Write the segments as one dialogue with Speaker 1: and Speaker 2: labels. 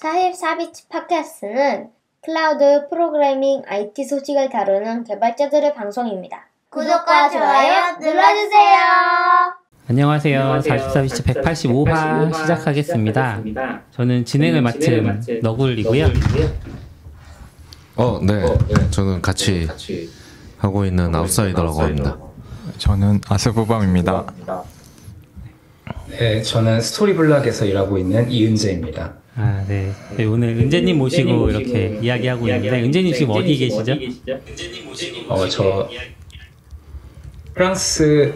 Speaker 1: 44비치 팟캐스트는 클라우드 프로그래밍 IT 소식을 다루는 개발자들의 방송입니다. 구독과 좋아요 눌러주세요.
Speaker 2: 안녕하세요. 44비치 185화 시작하겠습니다. 저는 진행을 맡은 너굴이고요.
Speaker 3: 네. 저는 같이 하고 있는 아웃사이더라고 합니다.
Speaker 4: 저는 아스부밤입니다.
Speaker 5: 네, 저는 스토리블락에서 일하고 있는 이은재입니다.
Speaker 2: 네. 오늘 은재님 모시고 이렇게 이야기하고 있는데, 은재님 지금 어디 계시죠?
Speaker 5: 저 프랑스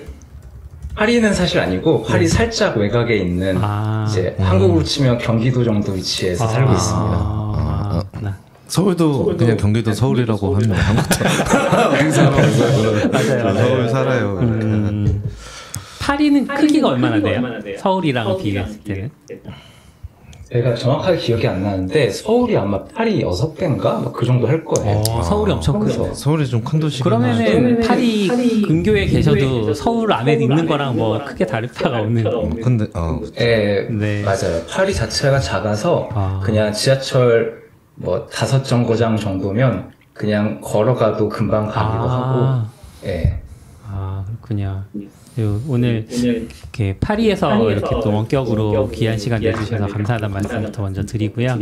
Speaker 5: 파리는 사실 아니고 파리 살짝 외곽에 있는 이제 한국으로 치면 경기도 정도 위치에서 살고 있습니다.
Speaker 3: 서울도 그냥 경기도 서울이라고 하면 한국도 맞아요. 서울 살아요.
Speaker 2: 파리는 크기가 얼마나 돼요? 서울이랑 비교했을 때는?
Speaker 5: 제가 정확하게 기억이 안 나는데 서울이 아마 파리 6배인가? 그 정도 할 거예요.
Speaker 2: 서울이 엄청 크죠.
Speaker 3: 서울이 좀 큰 도시긴
Speaker 2: 그러면은 파리 근교에 계셔도 서울 안에 있는 거랑 뭐 크게 다를 바가 없는.
Speaker 3: 근데
Speaker 5: 네, 맞아요. 파리 자체가 작아서 그냥 지하철 뭐 5정거장 정도면 그냥 걸어가도 금방 가기도 하고. 네.
Speaker 2: 그렇군요. 오늘 이렇게 파리에서 이렇게 또 원격으로 귀한 시간 내주셔서 감사하다는 말씀부터 먼저 드리고요.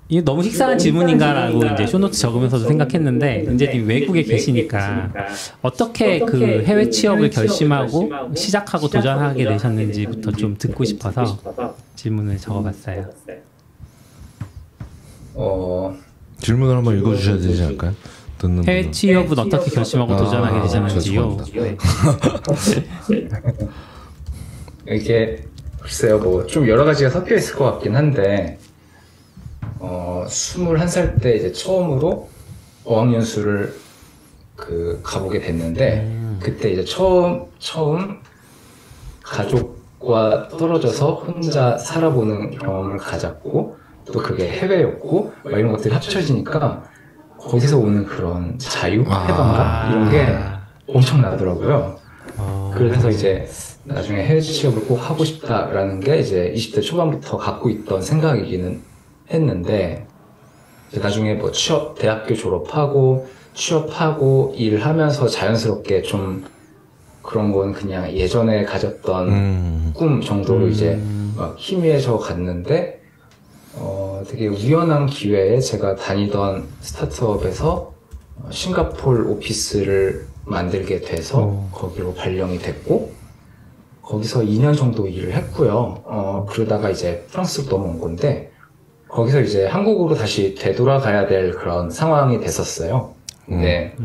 Speaker 2: 이게 너무 식상한 질문인가라고 이제 쇼노트 적으면서도 생각했는데, 은재님 외국에 계시니까 어떻게 그 해외 취업을 결심하고 시작하고 도전하게 되셨는지부터 좀 듣고 싶어서 질문을 적어봤어요.
Speaker 3: 질문을 한번 읽어주셔야 되지 않을까요?
Speaker 2: 해외 취업은 어떻게 결심하고 도전하게 되셨는지요?
Speaker 3: 네.
Speaker 5: 이게 글쎄요, 뭐 좀 여러 가지가 섞여 있을 것 같긴 한데, 21살 때 이제 처음으로 어학연수를 가보게 됐는데, 그때 이제 처음 가족과 떨어져서 혼자 살아보는 경험을 가졌고, 또 그게 해외였고, 막 이런 것들이 합쳐지니까 거기서 오는 그런 자유, 해방감 이런 게 엄청나더라고요. 그래서 이제 나중에 해외 취업을 꼭 하고 싶다라는 게 이제 20대 초반부터 갖고 있던 생각이기는 했는데, 이제 나중에 뭐 대학교 졸업하고 취업하고 일하면서 자연스럽게 좀 그런 건 그냥 예전에 가졌던 꿈 정도로 이제 막 희미해져 갔는데, 되게 우연한 기회에 제가 다니던 스타트업에서 싱가포르 오피스를 만들게 돼서 거기로 발령이 됐고, 거기서 2년 정도 일을 했고요. 그러다가 이제 프랑스로 넘어온 건데, 거기서 이제 한국으로 다시 되돌아가야 될 그런 상황이 됐었어요. 근데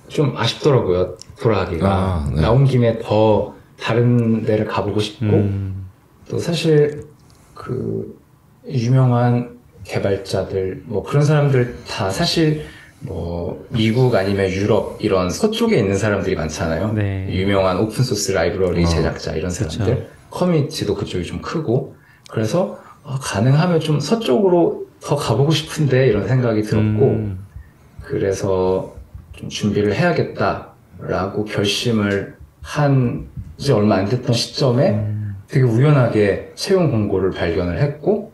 Speaker 5: 좀 아쉽더라고요, 돌아가기가. 네. 나온 김에 더 다른 데를 가보고 싶고, 또 사실 유명한 개발자들, 뭐 그런 사람들 다 사실 뭐 미국 아니면 유럽 이런 서쪽에 있는 사람들이 많잖아요. 네. 유명한 오픈소스 라이브러리 제작자 이런 사람들. 그쵸. 커뮤니티도 그쪽이 좀 크고. 그래서 가능하면 좀 서쪽으로 더 가보고 싶은데 이런 생각이 들었고, 그래서 좀 준비를 해야겠다라고 결심을 한 지 얼마 안 됐던 시점에 되게 우연하게 채용 공고를 발견을 했고,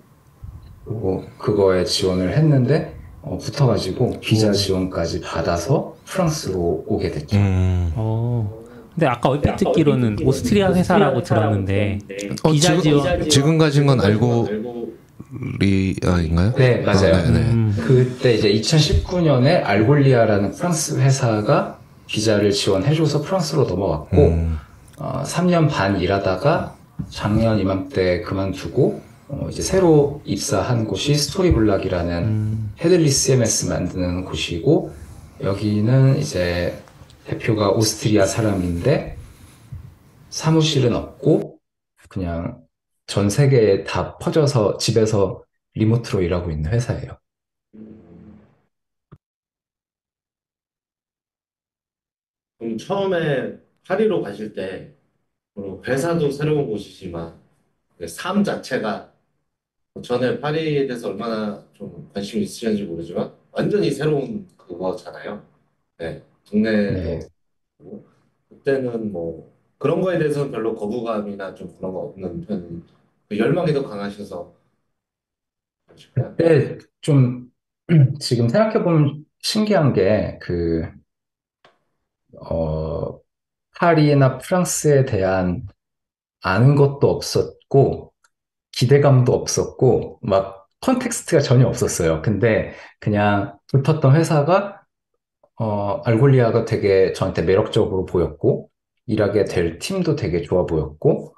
Speaker 5: 그리고 그거에 지원을 했는데 붙어가지고 비자 지원까지 받아서 프랑스로 오게 됐죠.
Speaker 2: 근데 아까 얼핏 듣기로는 오스트리아 회사라고 들었는데 비자 지원
Speaker 3: 지금 가진 건 알고리아인가요?
Speaker 5: 네, 맞아요. 그때 이제 2019년에 알골리아라는 프랑스 회사가 비자를 지원해줘서 프랑스로 넘어왔고, 3년 반 일하다가 작년 이맘때 그만두고 이제 새로 입사한 곳이 스토리블락이라는 헤들리 CMS 만드는 곳이고, 여기는 이제 대표가 오스트리아 사람인데 사무실은 없고 그냥 전 세계에 다 퍼져서 집에서 리모트로 일하고 있는 회사예요.
Speaker 6: 그럼 처음에 파리로 가실 때 회사도 새로운 곳이지만 삶 자체가, 전에 파리에 대해서 얼마나 좀 관심이 있으셨는지 모르지만 완전히 새로운 그거잖아요. 네, 동네도. 네. 그때는 뭐 그런 거에 대해서는 별로 거부감이나 좀 그런 거 없는 편, 열망이 더 강하셔서 그러실까요?
Speaker 5: 근데 좀 지금 생각해보면 신기한 게 어, 파리나 프랑스에 대한 아는 것도 없었고, 기대감도 없었고, 막 컨텍스트가 전혀 없었어요. 근데 그냥 붙었던 회사가, 알골리아가 되게 저한테 매력적으로 보였고, 일하게 될 팀도 되게 좋아 보였고,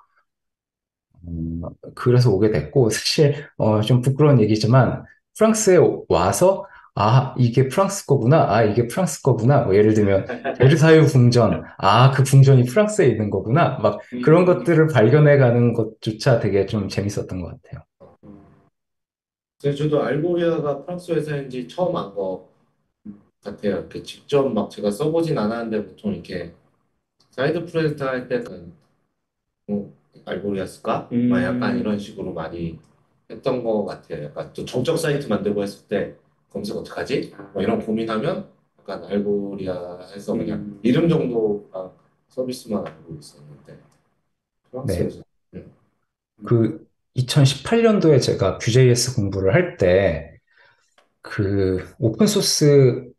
Speaker 5: 음, 그래서 오게 됐고, 사실, 좀 부끄러운 얘기지만, 프랑스에 와서, 아, 이게 프랑스 거구나. 아, 이게 프랑스 거구나. 뭐 예를 들면, 베르사유 궁전. 아, 그 궁전이 프랑스에 있는 거구나. 막 그런 것들을 발견해 가는 것조차 되게 좀 재밌었던 것 같아요.
Speaker 6: 그래서 저도 알고리아가 프랑스 회사인지 처음 안 거 같아요. 이렇게 직접 막 제가 써보진 않았는데 보통 이렇게 사이드 프로젝트 할 때는 알고리아 쓸까? 막 약간 이런 식으로 많이 했던 것 같아요. 약간 또 정적 사이트 만들고 했을 때 검색 어떡하지? 뭐 이런 고민하면 약간 알고리아 해서 그냥 이름 정도가 서비스만 알고 있었는데
Speaker 5: 네.
Speaker 6: 프랑스에서
Speaker 5: 그 2018년도에 제가 Vue.js 공부를 할 때, 그 오픈소스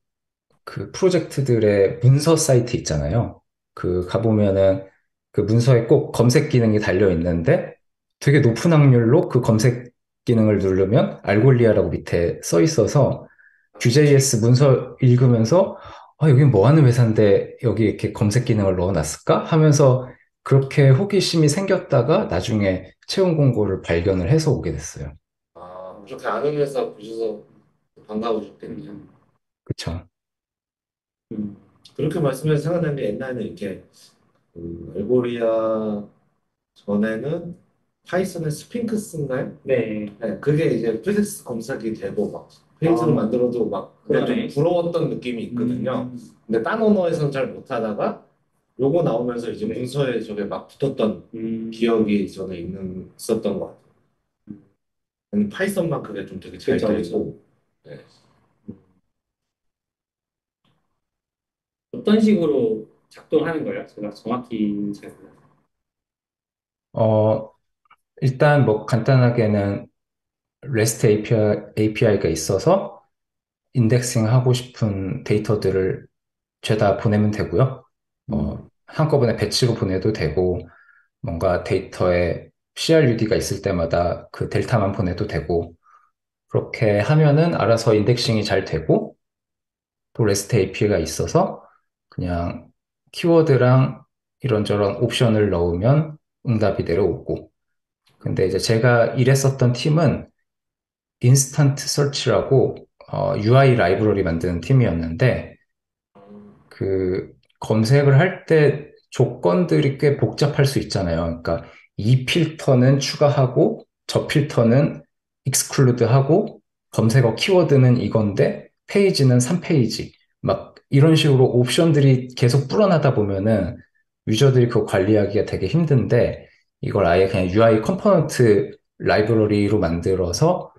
Speaker 5: 그 프로젝트들의 문서 사이트 있잖아요. 그 가보면은 그 문서에 꼭 검색 기능이 달려 있는데 되게 높은 확률로 그 검색 기능을 누르면 알골리아라고 밑에 써 있어서 Vue.js 문서 읽으면서 여긴 뭐 하는 회사인데 여기 이렇게 검색 기능을 넣어놨을까 하면서 그렇게 호기심이 생겼다가 나중에 채용 공고를 발견을 해서 오게 됐어요.
Speaker 6: 그렇게 아는 회사 보셔서 반가우셨겠네요.
Speaker 5: 그쵸?
Speaker 6: 음, 그렇게 말씀해서 생각나는 게 옛날에는 이렇게 알고리아 전에는 파이썬의 스핑크스인가요? 네, 그게 이제 프리텍스 검색이 되고 막 페이지를 만들어도 막 그게 좀 부러웠던 느낌이 있거든요. 근데 딴 언어에서는 잘 못하다가 요거 나오면서 이제 문서에 저게 막 붙었던 기억이 저는 있었던 것 같아요. 파이썬만 그게 좀 되게 잘 되고. 네.
Speaker 2: 어떤 식으로 작동하는 거예요? 제가 정확히 잘 몰라요.
Speaker 5: 어, 일단 뭐 간단하게는 REST API가 있어서 인덱싱 하고 싶은 데이터들을 죄다 보내면 되고요. 한꺼번에 배치로 보내도 되고, 뭔가 데이터에 CRUD가 있을 때마다 그 델타만 보내도 되고, 그렇게 하면은 알아서 인덱싱이 잘 되고, 또 REST API가 있어서 그냥 키워드랑 이런저런 옵션을 넣으면 응답이 내려오고, 근데 이제 제가 일했었던 팀은 인스턴트 서치라고 UI 라이브러리 만드는 팀이었는데 그 검색을 할 때 조건들이 꽤 복잡할 수 있잖아요. 그러니까 이 필터는 추가하고 저 필터는 익스클루드 하고 검색어 키워드는 이건데 페이지는 3페이지 막 이런 식으로 옵션들이 계속 불어나다 보면은 유저들이 그거 관리하기가 되게 힘든데 이걸 아예 그냥 UI 컴포넌트 라이브러리로 만들어서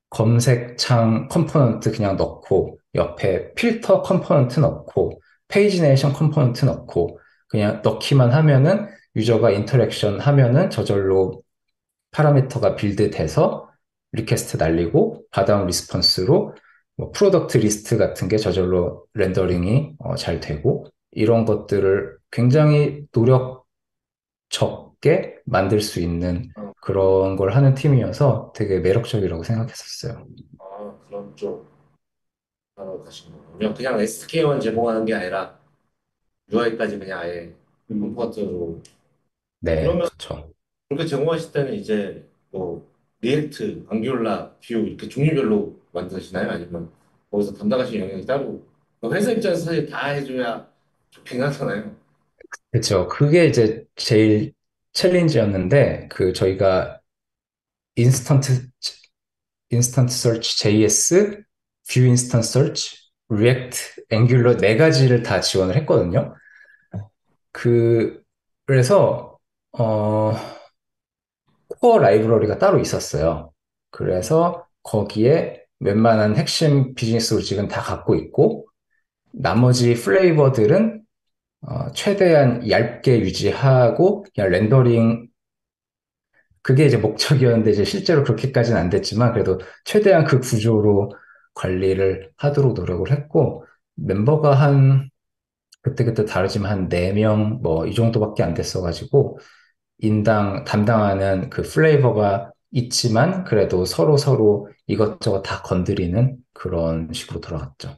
Speaker 5: 검색창 컴포넌트 그냥 넣고 옆에 필터 컴포넌트 넣고 페이지네이션 컴포넌트 넣고 그냥 넣기만 하면은 유저가 인터랙션 하면은 저절로 파라미터가 빌드돼서 리퀘스트 날리고 받아온 리스폰스로 뭐 프로덕트 리스트 같은 게 저절로 렌더링이 잘 되고 이런 것들을 굉장히 노력 적게 만들 수 있는 그런 걸 하는 팀이어서 되게 매력적이라고 생각했었어요.
Speaker 6: 그런 쪽 하러 가신 거군요. 그냥 SK만 제공하는 게 아니라 UI까지 그냥 아예 컴포트로.
Speaker 5: 네,
Speaker 6: 그러면
Speaker 5: 그렇죠.
Speaker 6: 그렇게 제공하실 때는 이제 뭐 리액트, 앙귤라, 뷰 이렇게 종류별로 만드시나요? 아니면 거기서 담당하시는 영역이 따로 회사 입장에서 사실 다 해줘야 좋긴 하잖아요.
Speaker 5: 그렇죠. 그게 이제 제일 챌린지였는데 그 저희가 인스턴트 인스턴트 서치 JS, 뷰 인스턴트 서치, 리액트, 앵귤러 네 가지를 다 지원을 했거든요. 그 그래서 어 코어 라이브러리가 따로 있었어요. 그래서 거기에 웬만한 핵심 비즈니스 로직은 다 갖고 있고 나머지 플레이버들은 최대한 얇게 유지하고 그냥 렌더링 그게 이제 목적이었는데 이제 실제로 그렇게까지는 안 됐지만 그래도 최대한 그 구조로 관리를 하도록 노력을 했고 멤버가 한 그때그때 다르지만 한 4명 뭐 이 정도밖에 안 됐어가지고 인당 담당하는 그 플레이버가 있지만 그래도 서로 서로 이것저것 다 건드리는 그런 식으로 돌아갔죠.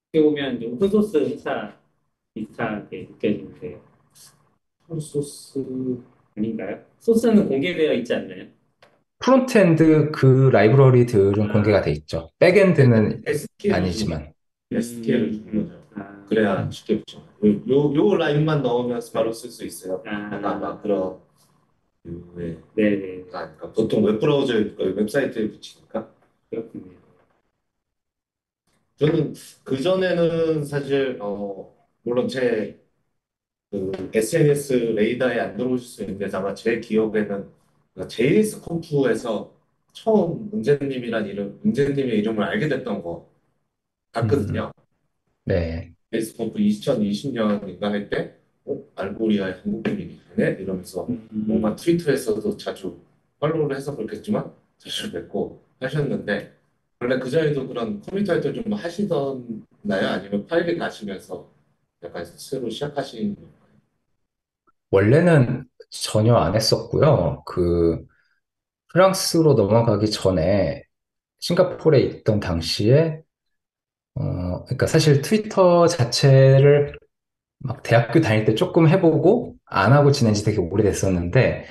Speaker 2: 어떻게 보면 좀 흑소스 회사 비슷하게 느껴지는데요. 소스 아닌가요? 소스는 공개되어 있지 않나요?
Speaker 5: 프론트엔드 그 라이브러리들은 공개가 돼 있죠. 백엔드는
Speaker 6: SQL 중
Speaker 5: 아니지만.
Speaker 6: SQL 주는 거죠.
Speaker 2: 아,
Speaker 6: 그래야 쉽게 붙죠. 요 라인만 넣으면 바로 쓸 수 있어요.
Speaker 2: 아,
Speaker 6: 아마 그런 류의
Speaker 2: 네네.
Speaker 6: 그러니까 보통 웹브라우저에 웹사이트에 붙이니까.
Speaker 2: 그렇군요.
Speaker 6: 저는 그전에는 사실 물론 제 그 SNS 레이더에 안 들어오실 수 있는데 아마 제 기억에는 JS 컴프에서 처음 문제님의 이름을 알게 됐던 것
Speaker 5: 음,
Speaker 6: 같거든요.
Speaker 5: 네.
Speaker 6: JS 컴프 2020년인가 할 때, 알고리아의 한국인이 되네? 이러면서 뭔가 트위터에서도 자주 팔로우를 해서 그렇겠지만 자주 뵙고 하셨는데 원래 그전에도 그런 컴퓨터 활동 좀 하시던가요? 아니면 파일을 가시면서 약간 새로 시작하신
Speaker 5: 원래는 전혀 안 했었고요. 그 프랑스로 넘어가기 전에 싱가포르에 있던 당시에 그러니까 사실 트위터 자체를 막 대학교 다닐 때 조금 해보고 안 하고 지낸 지 되게 오래됐었는데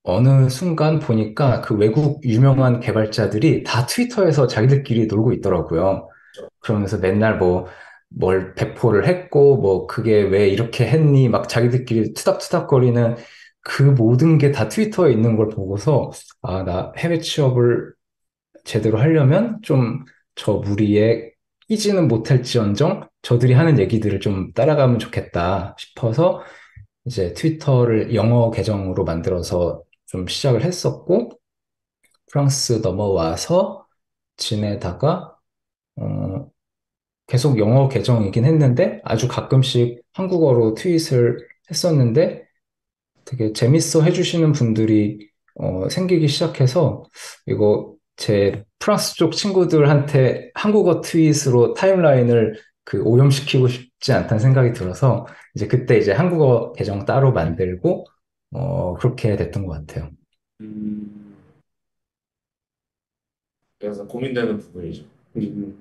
Speaker 5: 어느 순간 보니까 그 외국 유명한 개발자들이 다 트위터에서 자기들끼리 놀고 있더라고요. 그러면서 맨날 뭐, 뭘 배포를 했고, 뭐, 그게 왜 이렇게 했니? 막 자기들끼리 투닥투닥거리는 그 모든 게 다 트위터에 있는 걸 보고서, 아, 나 해외 취업을 제대로 하려면 좀 저 무리에 끼지는 못할지언정 저들이 하는 얘기들을 좀 따라가면 좋겠다 싶어서 이제 트위터를 영어 계정으로 만들어서 좀 시작을 했었고, 프랑스 넘어와서 지내다가, 어, 계속 영어 계정이긴 했는데, 아주 가끔씩 한국어로 트윗을 했었는데, 되게 재밌어 해주시는 분들이, 생기기 시작해서, 이거 제 프랑스 쪽 친구들한테 한국어 트윗으로 타임라인을 그 오염시키고 싶지 않다는 생각이 들어서, 이제 그때 이제 한국어 계정 따로 만들고, 그렇게 됐던 것 같아요.
Speaker 2: 음,
Speaker 6: 그래서 고민되는 부분이죠.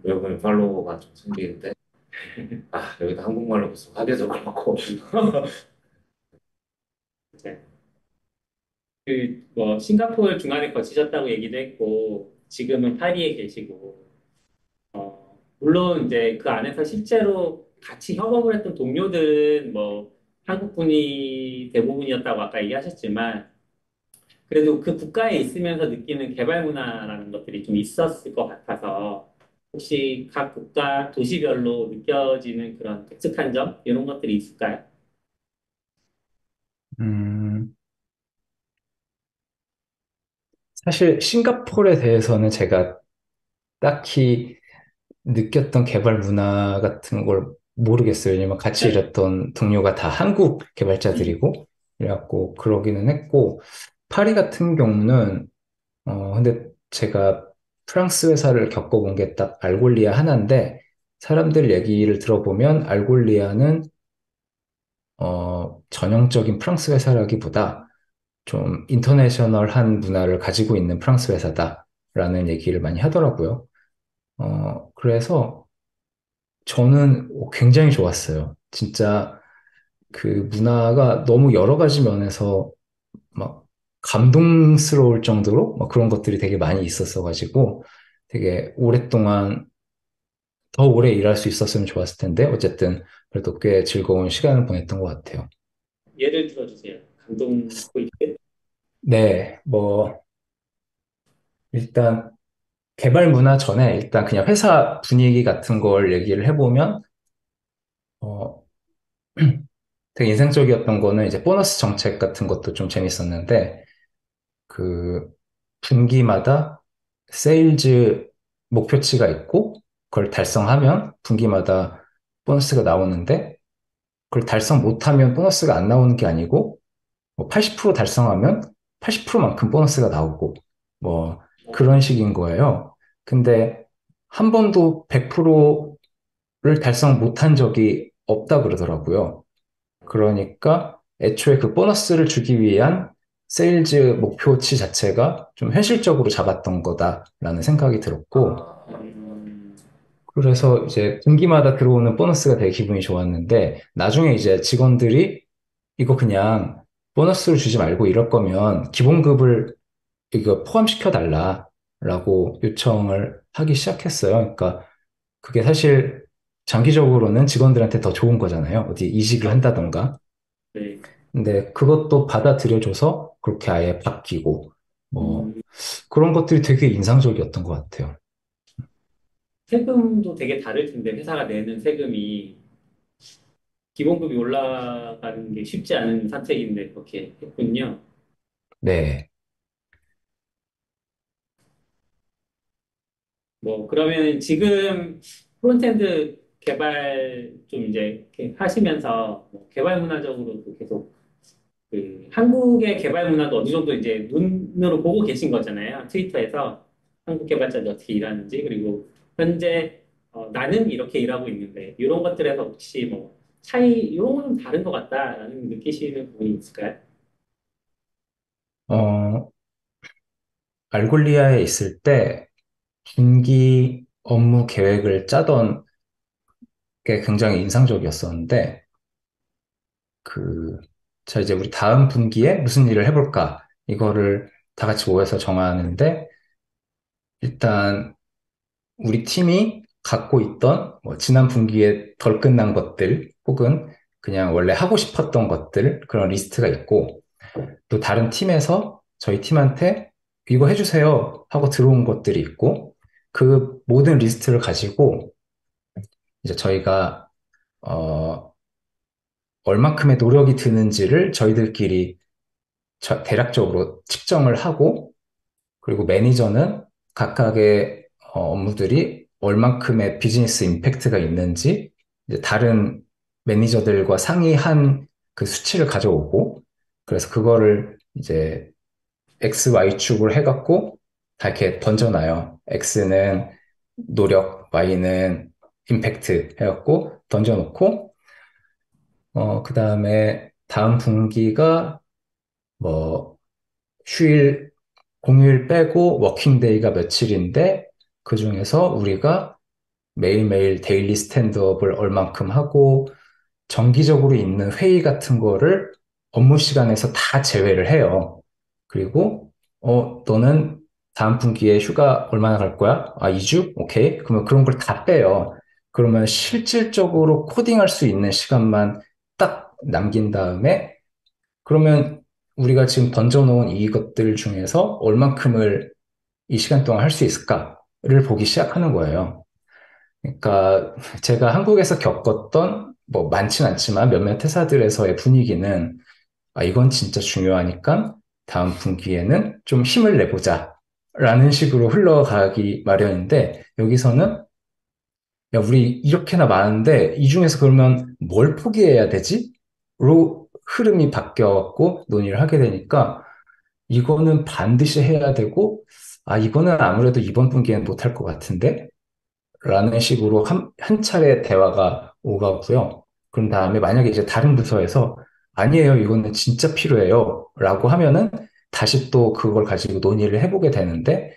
Speaker 6: 외국인 팔로워가 좀 생기는데 여기다 한국말로 무슨 하대도 그렇고
Speaker 2: 맞아요. 뭐 싱가포르 중간에 거치셨다고 얘기도 했고 지금은 파리에 계시고 물론 이제 그 안에서 실제로 같이 협업을 했던 동료들은 뭐 한국 분이 대부분이었다고 아까 얘기하셨지만 그래도 그 국가에 있으면서 느끼는 개발 문화라는 것들이 좀 있었을 것 같아서 혹시 각 국가 도시별로 느껴지는 그런 독특한 점 이런 것들이 있을까요?
Speaker 5: 음, 사실 싱가포르에 대해서는 제가 딱히 느꼈던 개발 문화 같은 걸 모르겠어요. 왜냐면 같이 일했던 동료가 다 한국 개발자들이고, 그래갖고 그러기는 했고, 파리 같은 경우는, 근데 제가 프랑스 회사를 겪어본 게 딱 알골리아 하나인데, 사람들 얘기를 들어보면 알골리아는, 전형적인 프랑스 회사라기보다 좀 인터내셔널한 문화를 가지고 있는 프랑스 회사다라는 얘기를 많이 하더라고요. 그래서 저는 굉장히 좋았어요. 진짜 그 문화가 너무 여러 가지 면에서 막 감동스러울 정도로 막 그런 것들이 되게 많이 있었어가지고 되게 오랫동안 더 오래 일할 수 있었으면 좋았을 텐데 어쨌든 그래도 꽤 즐거운 시간을 보냈던 것 같아요.
Speaker 2: 예를 들어주세요. 감동 포인트.
Speaker 5: 네, 뭐 일단 개발 문화 전에 일단 그냥 회사 분위기 같은 걸 얘기를 해보면 어, 되게 인상적이었던 거는 이제 보너스 정책 같은 것도 좀 재밌었는데 그 분기마다 세일즈 목표치가 있고 그걸 달성하면 분기마다 보너스가 나오는데 그걸 달성 못하면 보너스가 안 나오는 게 아니고 뭐 80% 달성하면 80%만큼 보너스가 나오고 뭐 그런 식인 거예요. 근데 한 번도 100%를 달성 못한 적이 없다 그러더라고요. 그러니까 애초에 그 보너스를 주기 위한 세일즈 목표치 자체가 좀 현실적으로 잡았던 거다라는 생각이 들었고, 그래서 이제 분기마다 들어오는 보너스가 되게 기분이 좋았는데, 나중에 이제 직원들이 이거 그냥 보너스를 주지 말고 이럴 거면 기본급을 이거 포함시켜 달라라고 요청을 하기 시작했어요. 그러니까 그게 사실 장기적으로는 직원들한테 더 좋은 거잖아요. 어디 이직을 한다던가.
Speaker 2: 네.
Speaker 5: 근데 그것도 받아들여줘서 그렇게 아예 바뀌고 뭐 그런 것들이 되게 인상적이었던 것 같아요.
Speaker 2: 세금도 되게 다를 텐데 회사가 내는 세금이 기본급이 올라가는 게 쉽지 않은 사택인데 그렇게 했군요.
Speaker 5: 네.
Speaker 2: 뭐 그러면 지금 프론트엔드 개발 좀 이제 이렇게 하시면서 뭐 개발 문화적으로도 계속 그 한국의 개발 문화도 어느 정도 이제 눈으로 보고 계신 거잖아요. 트위터에서 한국 개발자들 어떻게 일하는지 그리고 현재 나는 이렇게 일하고 있는데 이런 것들에서 혹시 뭐 차이 이런 거는 다른 것 같다라는 느끼시는 부분이 있을까요?
Speaker 5: 어, 알골리아에 있을 때 분기 업무 계획을 짜던 게 굉장히 인상적이었었는데 그, 자, 이제 우리 다음 분기에 무슨 일을 해볼까? 이거를 다 같이 모여서 정하는데 일단 우리 팀이 갖고 있던 뭐 지난 분기에 덜 끝난 것들 혹은 그냥 원래 하고 싶었던 것들 그런 리스트가 있고 또 다른 팀에서 저희 팀한테 이거 해주세요 하고 들어온 것들이 있고 그 모든 리스트를 가지고 이제 저희가 어, 얼마큼의 노력이 드는지를 저희들끼리 대략적으로 측정을 하고 그리고 매니저는 각각의 업무들이 얼만큼의 비즈니스 임팩트가 있는지 이제 다른 매니저들과 상의한 그 수치를 가져오고 그래서 그거를 이제 X, Y축을 해갖고 다 이렇게 던져놔요. X는 노력, Y는 임팩트 해갖고 던져놓고 그 다음에 다음 분기가 뭐 휴일 공휴일 빼고 워킹데이가 며칠인데 그중에서 우리가 매일매일 데일리 스탠드업을 얼만큼 하고 정기적으로 있는 회의 같은 거를 업무 시간에서 다 제외를 해요. 그리고 너는 다음 분기에 휴가 얼마나 갈 거야? 아, 2주? 오케이. 그러면 그런 걸 다 빼요. 그러면 실질적으로 코딩할 수 있는 시간만 딱 남긴 다음에 그러면 우리가 지금 던져놓은 이것들 중에서 얼만큼을 이 시간 동안 할 수 있을까를 보기 시작하는 거예요. 그러니까 제가 한국에서 겪었던 뭐 많진 않지만 몇몇 회사들에서의 분위기는 이건 진짜 중요하니까 다음 분기에는 좀 힘을 내보자 라는 식으로 흘러가기 마련인데 여기서는 야, 우리 이렇게나 많은데 이 중에서 그러면 뭘 포기해야 되지? 로 흐름이 바뀌어갖고 논의를 하게 되니까 이거는 반드시 해야 되고 이거는 아무래도 이번 분기에는 못할 것 같은데? 라는 식으로 한 차례 대화가 오가고요. 그런 다음에 만약에 이제 다른 부서에서 아니에요, 이거는 진짜 필요해요. 라고 하면은 다시 또 그걸 가지고 논의를 해보게 되는데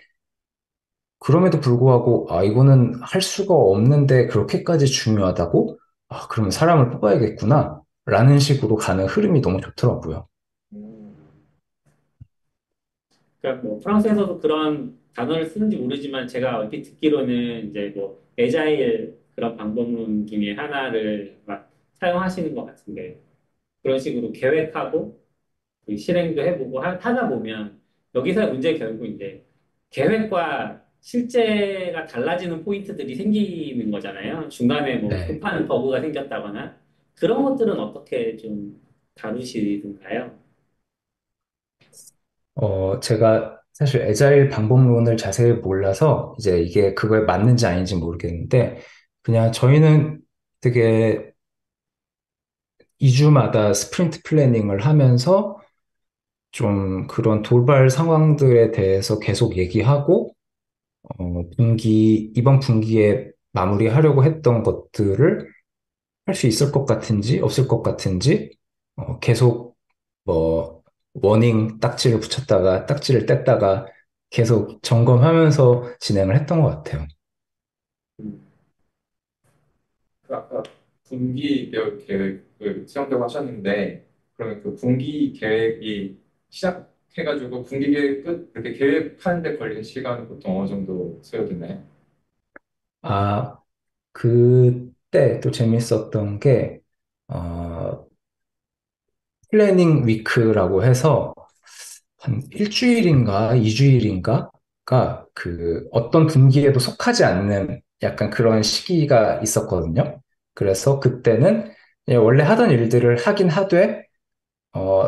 Speaker 5: 그럼에도 불구하고 이거는 할 수가 없는데 그렇게까지 중요하다고? 그러면 사람을 뽑아야겠구나. 라는 식으로 가는 흐름이 너무 좋더라고요.
Speaker 2: 그러니까 뭐 프랑스에서도 그런 단어를 쓰는지 모르지만 제가 얼핏 듣기로는 이제 뭐 에자일 그런 방법론 중에 하나를 막 사용하시는 것 같은데 그런 식으로 계획하고 그 실행도 해보고 하다 보면 여기서의 문제 결국 이제 계획과 실제가 달라지는 포인트들이 생기는 거잖아요. 중간에 뭐
Speaker 5: 네.
Speaker 2: 급한 버그가 생겼다거나 그런 것들은 어떻게 좀 다루시던가요?
Speaker 5: 제가 사실 애자일 방법론을 자세히 몰라서 이제 이게 그거에 맞는지 아닌지 모르겠는데 그냥 저희는 되게 2주마다 스프린트 플래닝을 하면서 좀 그런 돌발 상황들에 대해서 계속 얘기하고 이번 분기에 마무리하려고 했던 것들을 할 수 있을 것 같은지 없을 것 같은지 계속 뭐 워닝 딱지를 붙였다가 딱지를 뗐다가 계속 점검하면서 진행을 했던 것 같아요.
Speaker 7: 음, 그 아까 분기 계획을 세운다고 하셨는데 그러면 그 분기 계획이 시작해가지고 분기 계획 끝 그렇게 계획하는데 걸리는 시간은 보통 어느 정도 소요되나요?
Speaker 5: 아, 그때 또 재밌었던 게 어, 플래닝 위크라고 해서 한 일주일인가 이주일인가가 그 어떤 분기에도 속하지 않는 약간 그런 시기가 있었거든요. 그래서 그때는 그냥 원래 하던 일들을 하긴 하되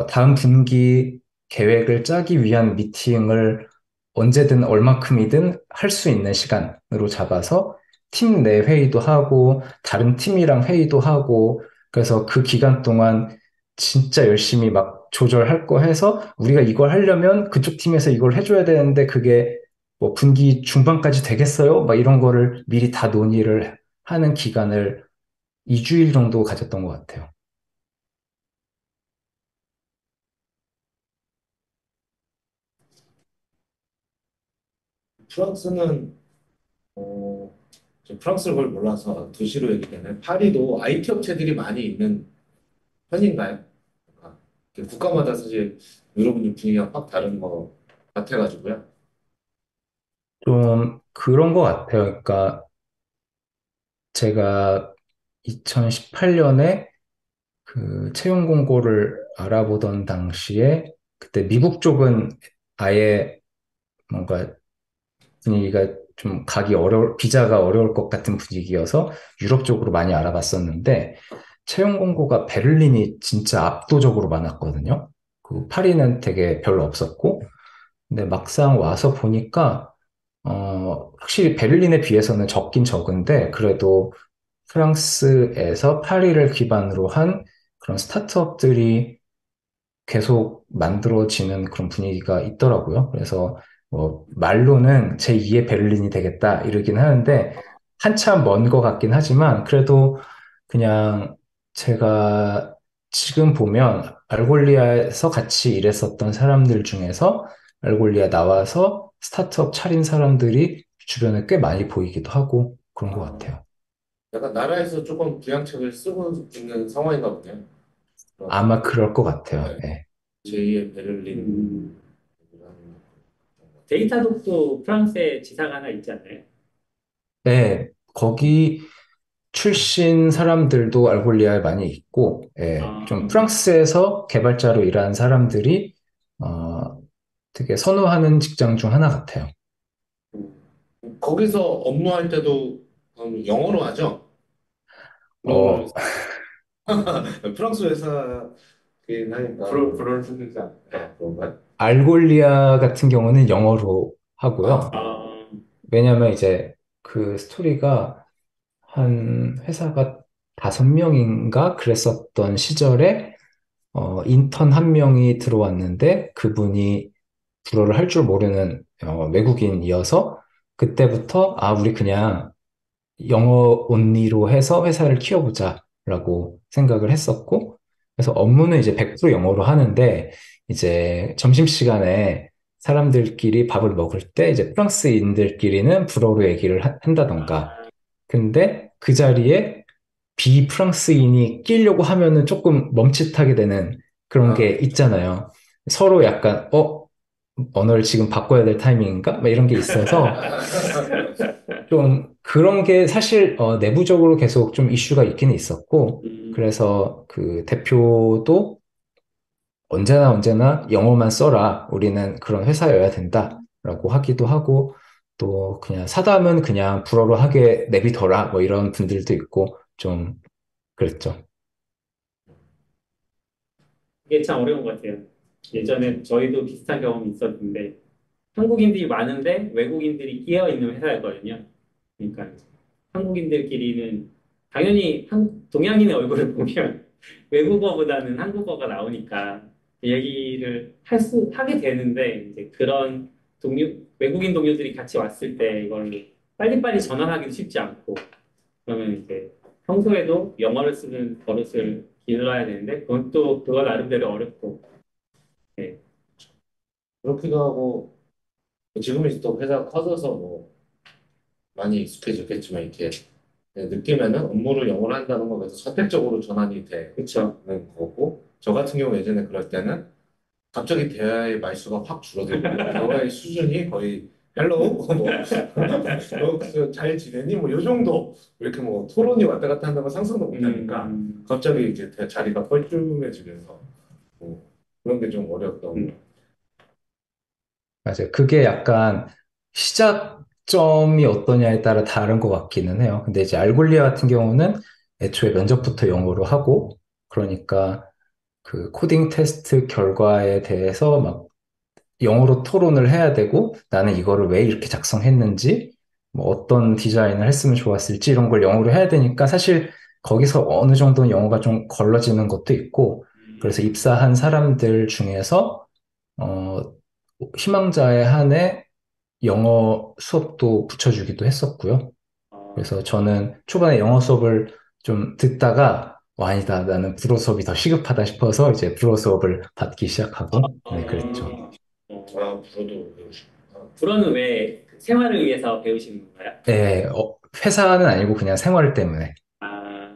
Speaker 5: 다음 분기 계획을 짜기 위한 미팅을 언제든 얼마큼이든 할 수 있는 시간으로 잡아서 팀 내 회의도 하고 다른 팀이랑 회의도 하고 그래서 그 기간 동안 진짜 열심히 막 조절할 거 해서 우리가 이걸 하려면 그쪽 팀에서 이걸 해줘야 되는데 그게 뭐 분기 중반까지 되겠어요? 막 이런 거를 미리 다 논의를 하는 기간을 2주일 정도 가졌던 것 같아요.
Speaker 6: 프랑스는 저 프랑스를 걸 몰라서 도시로 얘기되는 파리도 IT 업체들이 많이 있는 편인가요? 아, 국가마다 사실 유럽은 분위기가 확 다른 것 같아가지고요.
Speaker 5: 좀 그런 것 같아요. 그러니까 제가 2018년에 그 채용 공고를 알아보던 당시에 그때 미국 쪽은 아예 뭔가 분위기가 좀 비자가 어려울 것 같은 분위기여서 유럽 쪽으로 많이 알아봤었는데 채용 공고가 베를린이 진짜 압도적으로 많았거든요. 그 파리는 되게 별로 없었고 근데 막상 와서 보니까 확실히 베를린에 비해서는 적긴 적은데 그래도 프랑스에서 파리를 기반으로 한 그런 스타트업들이 계속 만들어지는 그런 분위기가 있더라고요. 그래서 뭐 말로는 제2의 베를린이 되겠다 이러긴 하는데 한참 먼 것 같긴 하지만 그래도 그냥 제가 지금 보면 알골리아에서 같이 일했었던 사람들 중에서 알골리아 나와서 스타트업 차린 사람들이 주변에 꽤 많이 보이기도 하고 그런 것
Speaker 6: 아,
Speaker 5: 같아요.
Speaker 6: 약간 나라에서 조금 부양책을 쓰고 있는 상황인가 보네요. 그런
Speaker 5: 아마 그럴 것 같아요. 네.
Speaker 6: 제2의 베를린.
Speaker 2: 데이터독도 프랑스에 지사가 하나 있지 않나요?
Speaker 5: 네, 거기 출신 사람들도 알골리아에 많이 있고, 예,
Speaker 2: 아,
Speaker 5: 좀 프랑스에서 개발자로 일하는 사람들이 되게 선호하는 직장 중 하나 같아요.
Speaker 6: 거기서 업무할 때도 영어로 하죠? 그러면
Speaker 5: 어,
Speaker 6: 프랑스 회사긴 하니까
Speaker 7: 불어를 쓰지 않아요.
Speaker 6: 그런가요?
Speaker 5: 알골리아 같은 경우는 영어로
Speaker 6: 아,
Speaker 5: 하고요.
Speaker 2: 아,
Speaker 5: 왜냐면 이제 그 스토리가 한 회사가 5명인가 그랬었던 시절에 인턴 한 명이 들어왔는데 그분이 불어를 할 줄 모르는 외국인이어서 그때부터 우리 그냥 영어 온리로 해서 회사를 키워보자라고 생각을 했었고 그래서 업무는 이제 100% 영어로 하는데 이제 점심시간에 사람들끼리 밥을 먹을 때 이제 프랑스인들끼리는 불어로 얘기를 한다던가 근데 그 자리에 비프랑스인이 끼려고 하면은 조금 멈칫하게 되는 그런 게
Speaker 6: 아,
Speaker 5: 있잖아요. 서로 약간, 언어를 지금 바꿔야 될 타이밍인가? 막 이런 게 있어서 좀 그런 게 사실 내부적으로 계속 좀 이슈가 있기는 있었고, 그래서 그 대표도 언제나 영어만 써라. 우리는 그런 회사여야 된다라고 하기도 하고, 또 그냥 사담은 그냥 불어로 하게 내비둬라. 뭐 이런 분들도 있고, 좀 그랬죠.
Speaker 2: 그게 참 어려운 것 같아요. 예전에 저희도 비슷한 경험이 있었는데 한국인들이 많은데 외국인들이 끼어 있는 회사였거든요. 그러니까 한국인들끼리는 당연히 동양인의 얼굴을 보면 외국어보다는 한국어가 나오니까 얘기를 하게 되는데 이제 그런 외국인 동료들이 같이 왔을 때 이걸 빨리빨리 전환하기도 쉽지 않고 그러면 이제 평소에도 영어를 쓰는 버릇을 길러야 되는데 그건 또 그건 나름대로 어렵고 네.
Speaker 6: 그렇기도 하고 지금 이제 또 회사가 커져서 뭐 많이 익숙해졌겠지만 이렇게 느끼면은 업무를 영어로 한다는 건 그래서 선택적으로 전환이 되는
Speaker 2: 그렇죠.
Speaker 6: 거고 저 같은 경우 예전에 그럴 때는 갑자기 대화의 말수가 확 줄어들고 대화의 수준이 거의 헬로우 뭐잘 지내니 뭐 요 정도 이렇게 뭐 토론이 왔다 갔다 한다고 상상도 못하니까 갑자기 이제 자리가 뻘쭘해지면서 뭐 그런 게 좀 어려웠던
Speaker 5: 맞아요. 그게 약간 시작점이 어떠냐에 따라 다른 것 같기는 해요. 근데 이제 알골리아 같은 경우는 애초에 면접부터 영어로 하고, 그러니까 그 코딩 테스트 결과에 대해서 막 영어로 토론을 해야 되고, 나는 이거를 왜 이렇게 작성했는지, 뭐 어떤 디자인을 했으면 좋았을지 이런 걸 영어로 해야 되니까 사실 거기서 어느 정도는 영어가 좀 걸러지는 것도 있고, 그래서 입사한 사람들 중에서 어, 희망자에 한해 영어 수업도 붙여주기도 했었고요. 그래서 저는 초반에 영어 수업을 좀 듣다가 아니다. 나는 불어 수업이 더 시급하다 싶어서 이제 불어 수업을 받기 시작하고 네, 그랬죠.
Speaker 6: 불어도
Speaker 2: 불어는 왜 생활을 위해서 배우시는 건가요?
Speaker 5: 네, 회사는 아니고 그냥 생활 때문에.
Speaker 2: 아,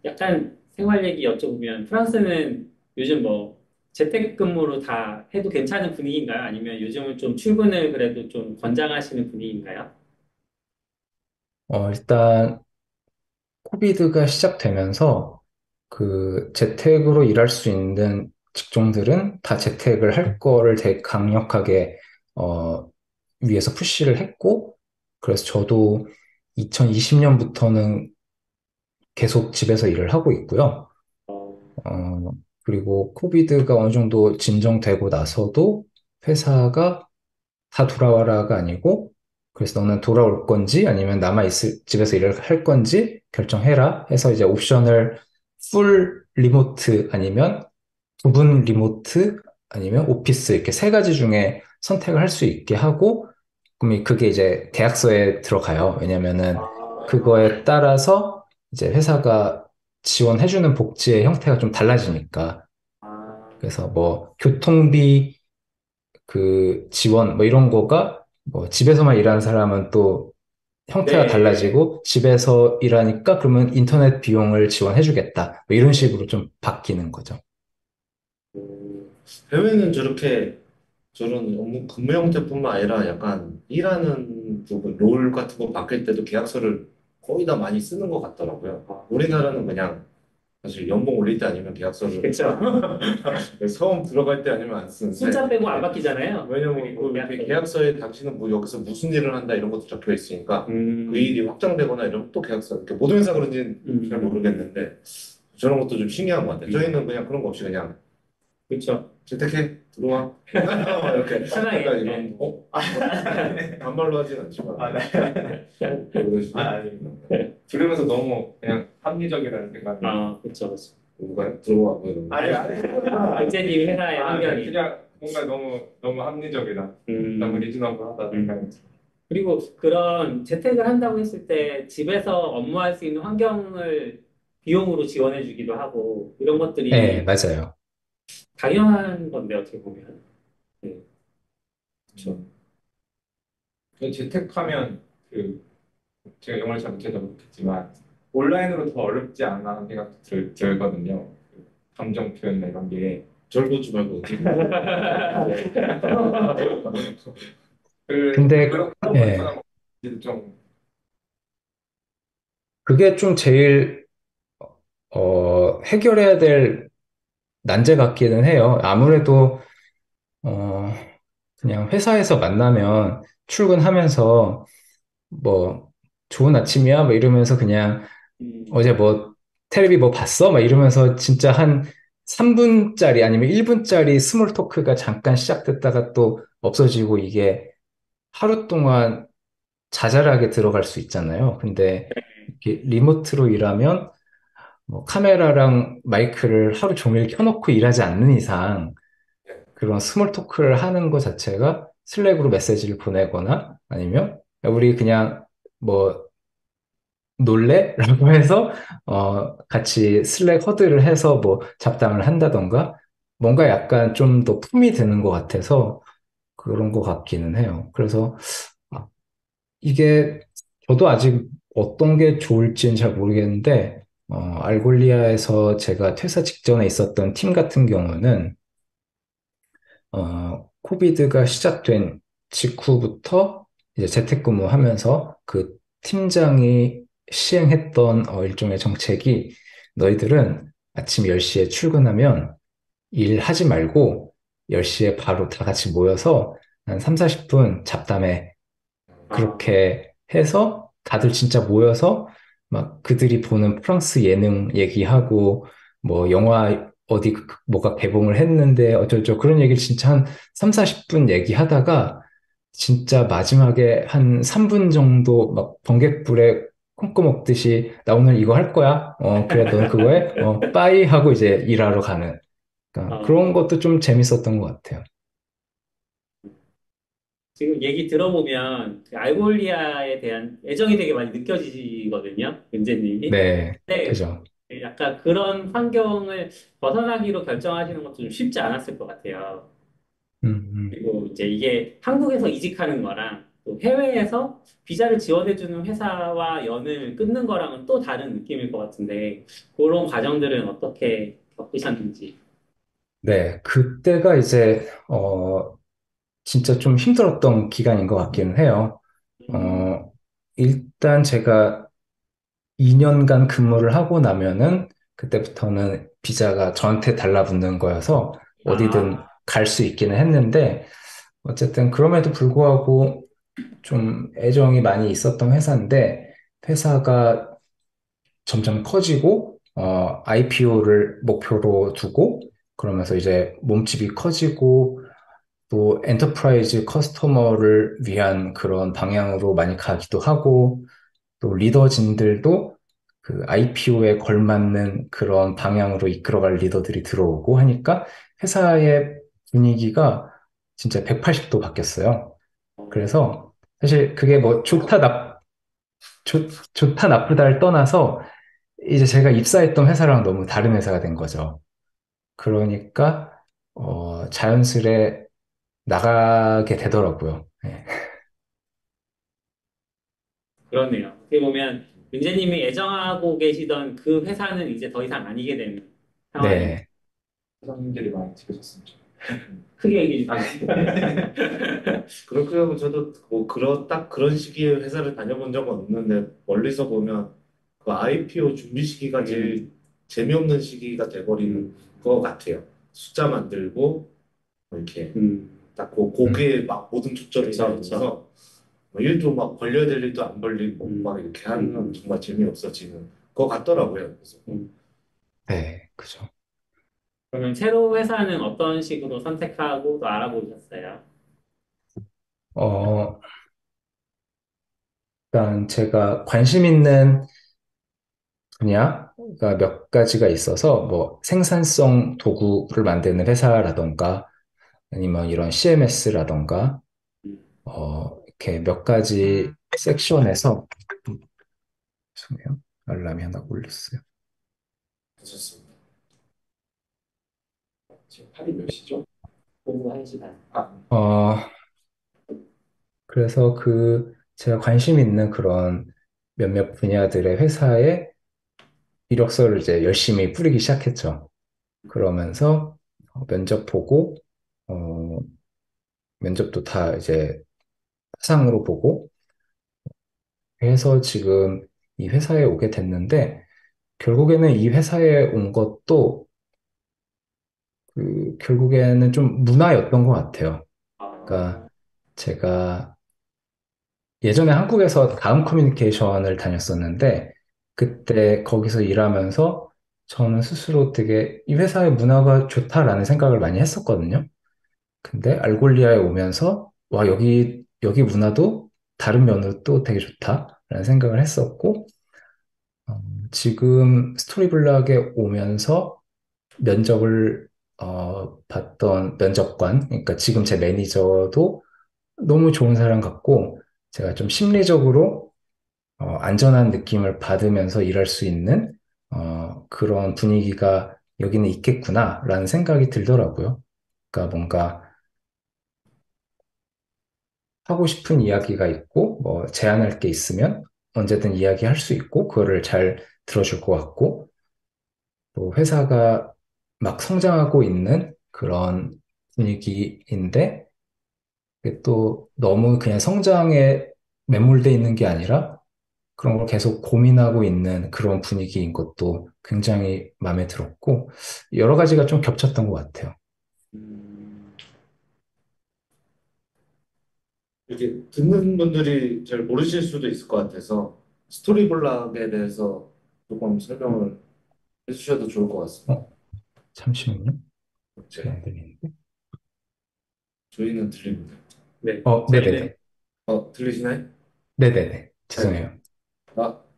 Speaker 2: 약간 생활 얘기 여쭤보면 프랑스는 요즘 뭐 재택근무로 다 해도 괜찮은 분위기인가요? 아니면 요즘은 좀 출근을 그래도 좀 권장하시는 분위기인가요?
Speaker 5: 일단 코비드가 시작되면서 그 재택으로 일할 수 있는 직종들은 다 재택을 할 거를 되게 강력하게 어, 위에서 푸시를 했고, 그래서 저도 2020년부터는 계속 집에서 일을 하고 있고요. 그리고 코비드가 어느 정도 진정되고 나서도 회사가 다 돌아와라가 아니고, 그래서 너는 돌아올 건지 아니면 집에서 일을 할 건지 결정해라 해서 이제 옵션을 풀 리모트 아니면 부분 리모트 아니면 오피스 이렇게 세 가지 중에 선택을 할 수 있게 하고, 그럼 그게 이제 계약서에 들어가요. 왜냐면은 그거에 따라서 이제 회사가 지원해주는 복지의 형태가 좀 달라지니까. 그래서 뭐 교통비 그 지원 뭐 이런 거가 뭐 집에서만 일하는 사람은 또 형태가
Speaker 2: 네.
Speaker 5: 달라지고 집에서 일하니까 그러면 인터넷 비용을 지원해주겠다. 뭐 이런 식으로 좀 바뀌는 거죠.
Speaker 6: 해외는 저렇게 저런 업무 근무 형태뿐만 아니라 약간 일하는 부분, 롤 같은 거 바뀔 때도 계약서를 거의 다 많이 쓰는 것 같더라고요. 우리나라는 그냥 사실 연봉 올릴 때 아니면 계약서를
Speaker 2: 그렇죠.
Speaker 6: 처음 들어갈 때 아니면 안 쓰는데
Speaker 2: 숫자 빼고 안 바뀌잖아요.
Speaker 6: 왜냐면 그 계약서에 당신은 뭐 여기서 무슨 일을 한다 이런 것도 적혀 있으니까 그 일이 확정되거나 이러면 또 계약서 이렇게 모든 회사 그런지는 잘 모르겠는데 저런 것도 좀 신기한 것 같아요. 저희는 그냥 그런 거 없이 그냥
Speaker 2: 그렇죠.
Speaker 6: 재택해 들어와 이렇게
Speaker 2: 편하게.
Speaker 6: 약간 이런 반말로 하진 않지만 그러시죠?
Speaker 7: 들으면서 너무 그냥 합리적이라는 생각이.
Speaker 2: 그렇죠, 그렇죠.
Speaker 6: 누가 들어와 뭐 이런 거.
Speaker 2: 박재님 회사의 환경이.
Speaker 7: 그냥 뭔가 너무 합리적이다. 너무 리즈너블하다 생각이.
Speaker 2: 그리고 그런 재택을 한다고 했을 때 집에서 업무할 수 있는 환경을 비용으로 지원해 주기도 하고 이런 것들이
Speaker 5: 네, 맞아요.
Speaker 2: 당연한 건데 어떻게 보면.
Speaker 7: 그렇죠. 재택하면 제가 영어를 잘 못해서 그렇겠지만 온라인으로 더 어렵지 않나 하는 생각도 들거든요. 감정 표현이나 이런 게.
Speaker 6: 절 보지 말고
Speaker 5: 근데
Speaker 7: 그런
Speaker 5: 예,
Speaker 7: 좀
Speaker 5: 그게 좀 제일 해결해야 될 난제 같기는 해요. 아무래도 어, 그냥 회사에서 만나면 출근하면서 뭐 좋은 아침이야 뭐 이러면서 그냥 어제 뭐 텔레비 뭐 봤어? 막 이러면서 진짜 한 3분짜리 아니면 1분짜리 스몰 토크가 잠깐 시작됐다가 또 없어지고 이게 하루 동안 자잘하게 들어갈 수 있잖아요. 근데 이렇게 리모트로 일하면 뭐 카메라랑 마이크를 하루 종일 켜놓고 일하지 않는 이상 그런 스몰 토크를 하는 것 자체가 슬랙으로 메시지를 보내거나 아니면 야, 우리 그냥 뭐 놀래? 라고 해서 같이 슬랙 허드를 해서 뭐 잡담을 한다던가 뭔가 약간 좀 더 품이 드는 것 같아서 그런 것 같기는 해요. 그래서 아, 이게 저도 아직 어떤 게 좋을지는 잘 모르겠는데 알골리아에서 제가 퇴사 직전에 있었던 팀 같은 경우는 코비드가 시작된 직후부터 이제 재택근무하면서 그 팀장이 시행했던 일종의 정책이 너희들은 아침 10시에 출근하면 일하지 말고 10시에 바로 다 같이 모여서 한 3, 40분 잡담해. 그렇게 해서 다들 진짜 모여서 막 그들이 보는 프랑스 예능 얘기하고 뭐 영화 어디 뭐가 개봉을 했는데 어쩌죠 그런 얘기를 진짜 한 3, 40분 얘기하다가 진짜 마지막에 한 3분 정도 막 번갯불에 콩고 먹듯이 나 오늘 이거 할 거야. 그래 넌 그거에 빠이 하고 이제 일하러 가는 그러니까 그런
Speaker 2: 어,
Speaker 5: 것도 좀 재밌었던 것 같아요.
Speaker 2: 지금 얘기 들어보면 그 알골리아에 대한 애정이 되게 많이 느껴지거든요, 은재님이.
Speaker 5: 네,
Speaker 2: 근데
Speaker 5: 그죠.
Speaker 2: 약간 그런 환경을 벗어나기로 결정하시는 것도 좀 쉽지 않았을 것 같아요.
Speaker 5: 음, 음.
Speaker 2: 그리고 이제 이게 한국에서 이직하는 거랑 또 해외에서 비자를 지원해주는 회사와 연을 끊는 거랑은 또 다른 느낌일 것 같은데 그런 과정들은 어떻게 겪으셨는지.
Speaker 5: 네, 그때가 이제 진짜 좀 힘들었던 기간인 것 같기는 해요.
Speaker 2: 음,
Speaker 5: 일단 제가 2년간 근무를 하고 나면은 그때부터는 비자가 저한테 달라붙는 거여서 어디든
Speaker 2: 아,
Speaker 5: 갈 수 있기는 했는데 어쨌든 그럼에도 불구하고 좀 애정이 많이 있었던 회사인데 회사가 점점 커지고 IPO를 목표로 두고 그러면서 이제 몸집이 커지고 또 엔터프라이즈 커스터머를 위한 그런 방향으로 많이 가기도 하고 또 리더진들도 그 IPO에 걸맞는 그런 방향으로 이끌어갈 리더들이 들어오고 하니까 회사의 분위기가 진짜 180도 바뀌었어요. 그래서 사실 그게 뭐 좋다 나쁘다를 떠나서 이제 제가 입사했던 회사랑 너무 다른 회사가 된 거죠. 그러니까 자연스레 나가게 되더라고요. 네.
Speaker 2: 그렇네요. 어떻게 보면 은재님이 애정하고 계시던 그 회사는 이제 더 이상 아니게 되는 상황이
Speaker 5: 네.
Speaker 7: 사장님들이 많이 지켜줬습니다.
Speaker 2: 크게 얘기해 주세요.
Speaker 6: 그렇게 하면 저도 뭐 딱 그런 시기에 회사를 다녀본 적은 없는데 멀리서 보면 그 IPO 준비 시기가 제일 재미없는 시기가 돼버리는 것 같아요. 숫자 만들고 뭐 이렇게 딱
Speaker 5: 음,
Speaker 6: 거기에 막 모든 초점이
Speaker 2: 그쵸,
Speaker 6: 있어서 뭐 일도 막 벌려야 될 일도 안 벌리고
Speaker 2: 음,
Speaker 6: 막 이렇게 하면 정말 재미없어지는 것 같더라고요. 그래서
Speaker 2: 음.
Speaker 5: 네, 그죠.
Speaker 2: 그러면 새로 회사는 어떤 식으로 선택하고 또 알아보셨어요?
Speaker 5: 어, 일단 제가 관심 있는 분야가 몇 가지가 있어서 뭐 생산성 도구를 만드는 회사라던가 아니면 이런 CMS라던가 이렇게 몇 가지 섹션에서 죄송해요. 알람이 하나 울렸어요.
Speaker 6: 괜찮습니다.
Speaker 7: 지금 팔이 몇 시죠?
Speaker 2: 오후 1시간.
Speaker 7: 아,
Speaker 5: 어, 그래서 그 제가 관심 있는 그런 몇몇 분야들의 회사에 이력서를 이제 열심히 뿌리기 시작했죠. 그러면서 면접 보고 어, 면접도 다 이제 화상으로 보고 해서 지금 이 회사에 오게 됐는데 결국에는 이 회사에 온 것도 결국에는 좀 문화였던 것 같아요. 그러니까
Speaker 2: 아,
Speaker 5: 제가 예전에 한국에서 다음 커뮤니케이션을 다녔었는데 그때 거기서 일하면서 저는 스스로 되게 이 회사의 문화가 좋다라는 생각을 많이 했었거든요. 근데 알골리아에 오면서 와, 여기 문화도 다른 면으로 또 되게 좋다라는 생각을 했었고, 어, 지금 스토리블락에 오면서 면접을 봤던 면접관, 그러니까 지금 제 매니저도 너무 좋은 사람 같고, 제가 좀 심리적으로 안전한 느낌을 받으면서 일할 수 있는 그런 분위기가 여기는 있겠구나라는 생각이 들더라고요. 그러니까 뭔가 하고 싶은 이야기가 있고, 뭐 제안할 게 있으면 언제든 이야기할 수 있고, 그거를 잘 들어줄 것 같고, 또 회사가 막 성장하고 있는 그런 분위기인데, 그게 또 너무 그냥 성장에 매몰돼 있는 게 아니라 그런 걸 계속 고민하고 있는 그런 분위기인 것도 굉장히 마음에 들었고, 여러 가지가 좀 겹쳤던 것 같아요.
Speaker 6: 음, 이렇게 듣는 분들이 잘 모르실 수도 있을 것 같아서 스토리블락에 대해서 조금 설명을 해주셔도 좋을 것 같습니다.
Speaker 5: 어, 잠시만요. 잘
Speaker 6: 네,
Speaker 5: 안 들리는데?
Speaker 6: 저희는 들립니다.
Speaker 7: 네, 저희는
Speaker 5: 네네네.
Speaker 6: 들리시나요?
Speaker 5: 네네네.
Speaker 6: 네.
Speaker 5: 죄송해요.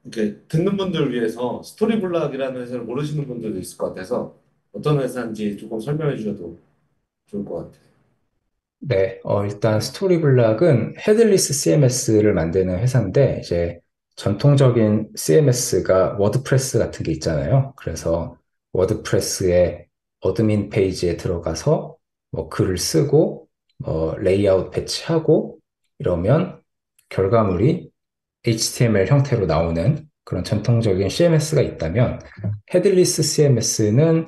Speaker 6: 이렇게 듣는 분들을 위해서 스토리블락이라는 회사를 모르시는 분들도 있을 것 같아서 어떤 회사인지 조금 설명해 주셔도 좋을 것 같아요.
Speaker 5: 네, 일단 스토리블락은 헤드리스 CMS를 만드는 회사인데, 이제 전통적인 CMS가 워드프레스 같은 게 있잖아요. 그래서 워드프레스의 어드민 페이지에 들어가서 뭐 글을 쓰고, 레이아웃 배치하고, 이러면 결과물이 HTML 형태로 나오는 그런 전통적인 CMS가 있다면, 헤드리스 CMS는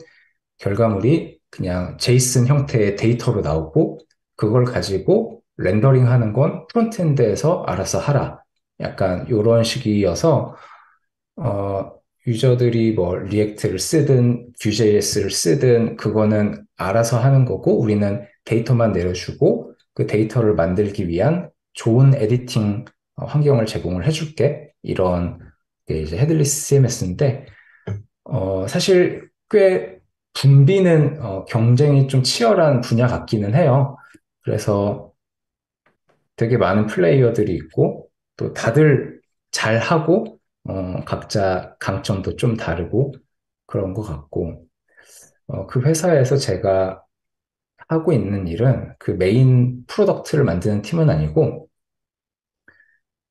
Speaker 5: 결과물이 그냥 제이슨 형태의 데이터로 나오고 그걸 가지고 렌더링 하는 건 프론트엔드에서 알아서 하라. 약간 이런 식이어서 어, 유저들이 뭐 리액트를 쓰든 Vue.js를 쓰든 그거는 알아서 하는 거고 우리는 데이터만 내려주고 그 데이터를 만들기 위한 좋은 에디팅 환경을 제공을 해줄게. 이런 게 이제 헤드리스 CMS인데 사실 꽤 붐비는 경쟁이 좀 치열한 분야 같기는 해요. 그래서 되게 많은 플레이어들이 있고 또 다들 잘하고 각자 강점도 좀 다르고 그런 것 같고 그 회사에서 제가 하고 있는 일은 그 메인 프로덕트를 만드는 팀은 아니고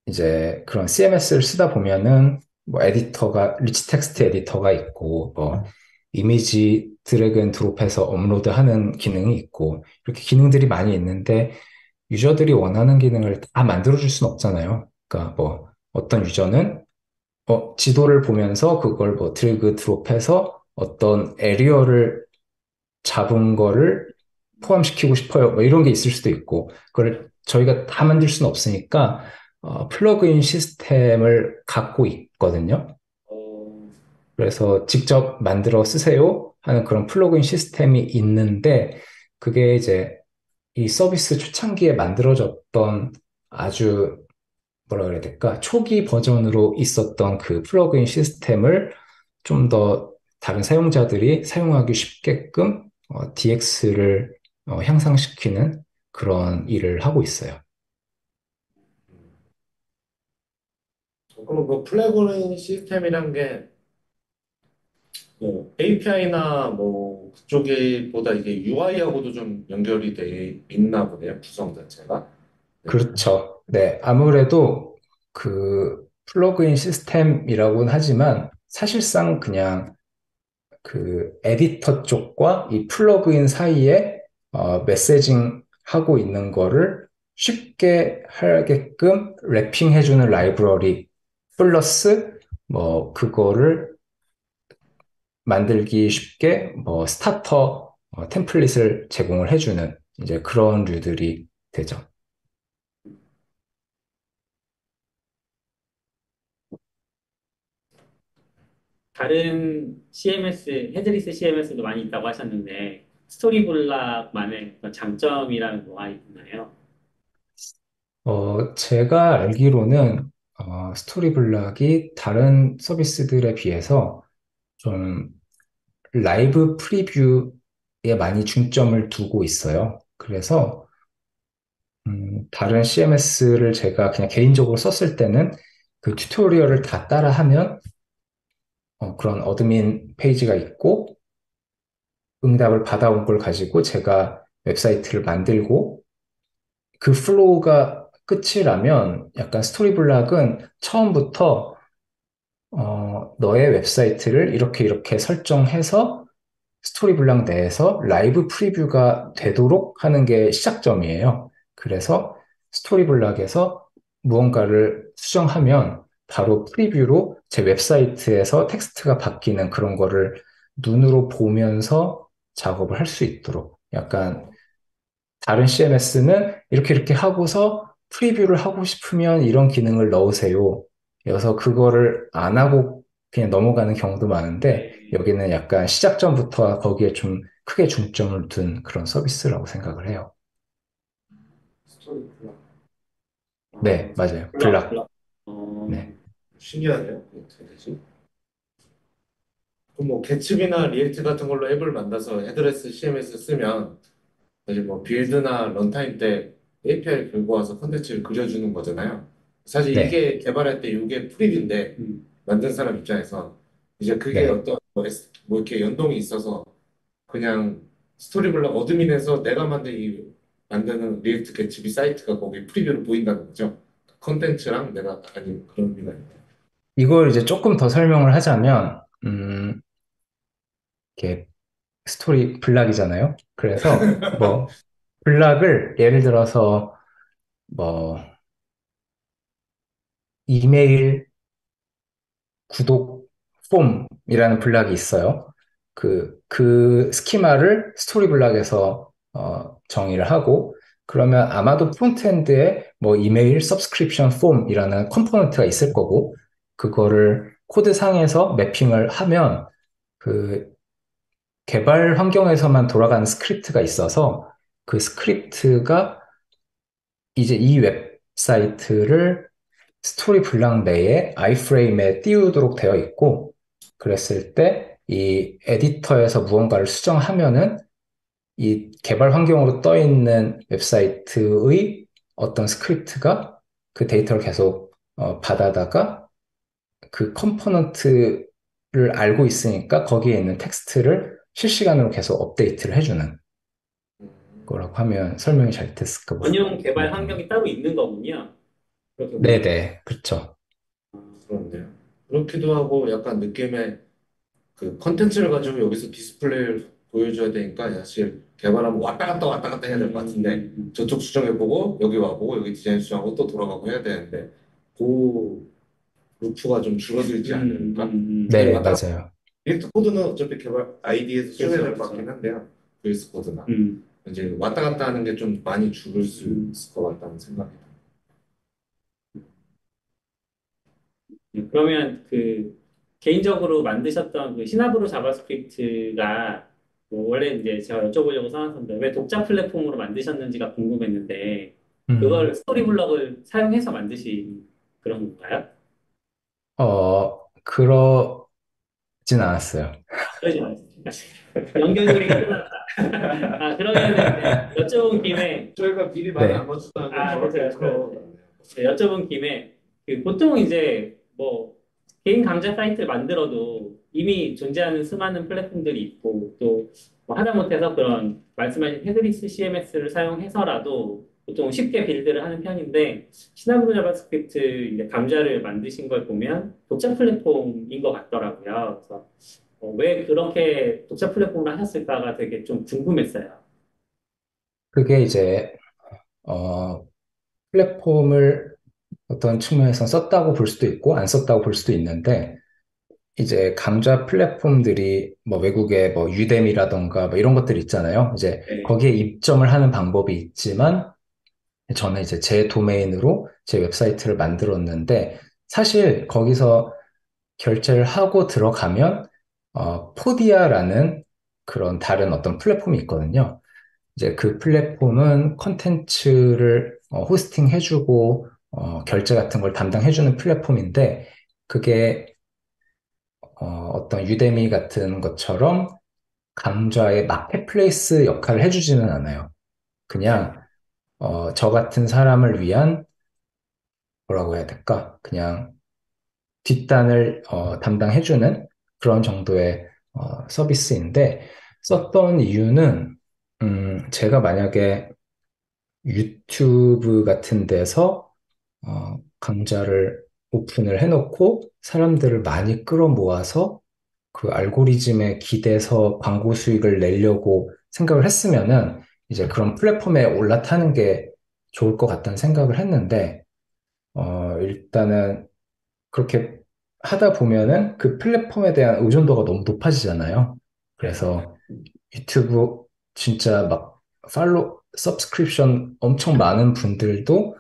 Speaker 5: 이제 그런 CMS를 쓰다 보면은 뭐 에디터가 리치 텍스트 에디터가 있고 뭐 이미지 드래그 앤 드롭해서 업로드하는 기능이 있고 이렇게 기능들이 많이 있는데 유저들이 원하는 기능을 다 만들어줄 수는 없잖아요. 그러니까 뭐 어떤 유저는 지도를 보면서 그걸 뭐 드래그 드롭해서 어떤 에리어를 잡은 거를 포함시키고 싶어요. 뭐 이런 게 있을 수도 있고, 그걸 저희가 다 만들 수는 없으니까, 플러그인 시스템을 갖고 있거든요.
Speaker 6: 어,
Speaker 5: 그래서 직접 만들어 쓰세요 하는 그런 플러그인 시스템이 있는데, 그게 이제 이 서비스 초창기에 만들어졌던 아주 뭐라 그래야 될까? 초기 버전으로 있었던 그 플러그인 시스템을 좀 더 다른 사용자들이 사용하기 쉽게끔 DX를 향상시키는 그런 일을 하고 있어요.
Speaker 6: 그럼 그 플래그인 시스템이란 게 뭐 API나 뭐 그쪽이 보다 이게 UI하고도 좀 연결이 돼 있나 보네요, 구성 자체가. 네.
Speaker 5: 그렇죠. 네, 아무래도 그 플러그인 시스템이라고는 하지만 사실상 그냥 그 에디터 쪽과 이 플러그인 사이에 메시징 하고 있는 거를 쉽게 하게끔 랩핑해주는 라이브러리 플러스 뭐 그거를 만들기 쉽게 뭐 스타터 템플릿을 제공을 해주는 이제 그런 류들이 되죠.
Speaker 2: 다른 CMS, 헤드리스 CMS도 많이 있다고 하셨는데 스토리블락만의 어떤 장점이라는 뭐가 있나요?
Speaker 5: 제가 알기로는 스토리블락이 다른 서비스들에 비해서 좀 라이브 프리뷰에 많이 중점을 두고 있어요. 그래서 다른 CMS를 제가 그냥 개인적으로 썼을 때는 그 튜토리얼을 다 따라하면 그런 어드민 페이지가 있고 응답을 받아온 걸 가지고 제가 웹사이트를 만들고 그 플로우가 끝이라면 약간 스토리블락은 처음부터 너의 웹사이트를 이렇게 이렇게 설정해서 스토리블락 내에서 라이브 프리뷰가 되도록 하는 게 시작점이에요. 그래서 스토리블락에서 무언가를 수정하면 바로 프리뷰로 제 웹사이트에서 텍스트가 바뀌는 그런 거를 눈으로 보면서 작업을 할 수 있도록 약간 다른 CMS는 이렇게 이렇게 하고서 프리뷰를 하고 싶으면 이런 기능을 넣으세요. 여서 그거를 안 하고 그냥 넘어가는 경우도 많은데 여기는 약간 시작점부터 거기에 좀 크게 중점을 둔 그런 서비스라고 생각을 해요.
Speaker 7: 스토리 블락.
Speaker 5: 네, 맞아요. 블락. 네.
Speaker 6: 신기하네요. 어떻게 되지? 그럼 뭐 개츠비나 리액트 같은 걸로 앱을 만들어서 헤드레스 CMS 쓰면 사실 뭐 빌드나 런타임 때 API 긁고 와서 컨텐츠를 그려주는 거잖아요. 사실
Speaker 5: 네.
Speaker 6: 이게 개발할 때 이게 프리뷰인데 만든 사람 입장에서 이제 그게
Speaker 5: 네.
Speaker 6: 어떤 뭐 이렇게 연동이 있어서 그냥 스토리블록 어드민에서 내가 만든 이 만드는 리액트 개츠비 사이트가 거기 프리뷰로 보인다는 거죠. 컨텐츠랑 내가 아니 그런 의미가 있네.
Speaker 5: 이걸 이제 조금 더 설명을 하자면, 이렇게 스토리 블락이잖아요. 그래서 뭐 블락을 예를 들어서 뭐 이메일 구독 폼이라는 블락이 있어요. 그 스키마를 스토리 블락에서 정의를 하고, 그러면 아마도 프론트엔드에 뭐 이메일 서브스크립션 폼이라는 컴포넌트가 있을 거고, 그거를 코드상에서 매핑을 하면 그 개발 환경에서만 돌아가는 스크립트가 있어서 그 스크립트가 이제 이 웹사이트를 스토리 블락 내에 아이프레임에 띄우도록 되어 있고, 그랬을 때 이 에디터에서 무언가를 수정하면은 이 개발 환경으로 떠 있는 웹사이트의 어떤 스크립트가 그 데이터를 계속 받아다가 그 컴포넌트를 알고 있으니까 거기에 있는 텍스트를 실시간으로 계속 업데이트를 해주는 거라고 하면 설명이 잘 됐을까
Speaker 2: 원형 개발
Speaker 5: 모르겠네요.
Speaker 2: 환경이 따로 있는 거군요. 그렇게 보면.
Speaker 5: 네네, 그렇죠.
Speaker 6: 그런데요. 그렇기도 하고 약간 느낌의 그 컨텐츠를 가지고 여기서 디스플레이를 보여줘야 되니까 사실 개발하면 왔다 갔다 해야 될 것 같은데 저쪽 수정해보고 여기 와보고 여기 디자인 수정하고 또 돌아가고 해야 되는데 그 루프가 좀 줄어들지 않을까?
Speaker 5: 네,
Speaker 6: 왔다 갔다
Speaker 5: 맞아요.
Speaker 6: 리액트 코드는 어차피 개발 아이디에서 수정해야 될 것
Speaker 2: 그렇죠.
Speaker 6: 같긴 한데요. VS 코드나
Speaker 2: 음.
Speaker 6: 이제 왔다 갔다 하는 게 좀 많이 줄을 수 있을 것 같다는 생각이 듭니다.
Speaker 2: 그러면 그 개인적으로 만드셨던 그 시나브로 자바스크립트가 뭐 원래 이제 제가 여쭤보려고 생각했는데 왜 독자 플랫폼으로 만드셨는지가 궁금했는데 그걸 스토리블럭을 사용해서 만드신 그런 건가요?
Speaker 5: 그러진 않았어요.
Speaker 2: 그러지 않았습니까? 연결고리 끝났다. 아, 그러면 여쭤본 김에
Speaker 6: 저희가 미리
Speaker 5: 말
Speaker 6: 말
Speaker 5: 안
Speaker 6: 안 맞췄다는 게
Speaker 2: 아,
Speaker 6: 정확히
Speaker 2: 그렇죠. 네, 여쭤본 김에 그 보통 이제 뭐 개인 강좌 사이트를 만들어도 이미 존재하는 수많은 플랫폼들이 있고 또뭐 하다못해서 그런 말씀하신 헤드리스 CMS를 사용해서라도 보통 쉽게 빌드를 하는 편인데 시나브로 자바스크립트 이제 강좌를 만드신 걸 보면 독자 플랫폼인 것 같더라고요. 그래서 왜 그렇게 독자 플랫폼을 하셨을까가 되게 좀 궁금했어요.
Speaker 5: 그게 이제 어, 플랫폼을 어떤 측면에서 썼다고 볼 수도 있고 안 썼다고 볼 수도 있는데, 이제 강좌 플랫폼들이 뭐 외국의 뭐 유뎀이라던가 뭐 이런 것들 있잖아요. 이제
Speaker 2: 네.
Speaker 5: 거기에 입점을 하는 방법이 있지만 저는 이제 제 도메인으로 제 웹사이트를 만들었는데, 사실 거기서 결제를 하고 들어가면 포디아라는 그런 다른 어떤 플랫폼이 있거든요. 이제 그 플랫폼은 컨텐츠를 호스팅 해주고 결제 같은 걸 담당해주는 플랫폼인데, 그게 어떤 유데미 같은 것처럼 강좌의 마켓플레이스 역할을 해주지는 않아요. 그냥 저 같은 사람을 위한 뭐라고 해야 될까? 그냥 뒷단을 담당해주는 그런 정도의 서비스인데 썼던 이유는 제가 만약에 유튜브 같은 데서 강좌를 오픈을 해놓고 사람들을 많이 끌어모아서 그 알고리즘에 기대서 광고 수익을 내려고 생각을 했으면은 이제 그런 플랫폼에 올라타는 게 좋을 것 같다는 생각을 했는데 일단은 그렇게 하다 보면은 그 플랫폼에 대한 의존도가 너무 높아지잖아요. 그래서 유튜브 진짜 막 서브스크립션 엄청 많은 분들도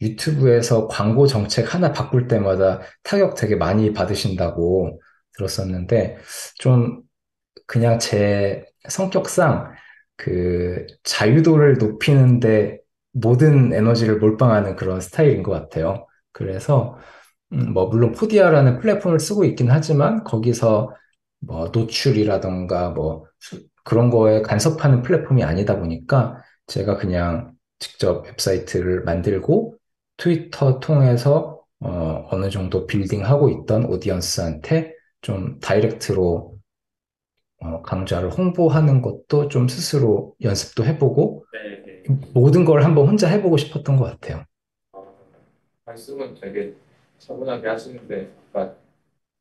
Speaker 5: 유튜브에서 광고 정책 하나 바꿀 때마다 타격 되게 많이 받으신다고 들었었는데, 좀 그냥 제 성격상 그 자유도를 높이는데 모든 에너지를 몰빵하는 그런 스타일인 것 같아요. 그래서 뭐 물론 포디아라는 플랫폼을 쓰고 있긴 하지만 거기서 뭐 노출이라던가 뭐 그런 거에 간섭하는 플랫폼이 아니다 보니까 제가 그냥 직접 웹사이트를 만들고 트위터 통해서 어느 정도 빌딩하고 있던 오디언스한테 좀 다이렉트로 강좌를 홍보하는 것도 좀 스스로 연습도 해보고
Speaker 7: 네, 네.
Speaker 5: 모든 걸 한번 혼자 해보고 싶었던 것 같아요.
Speaker 7: 말씀은 되게 차분하게 하시는데 아까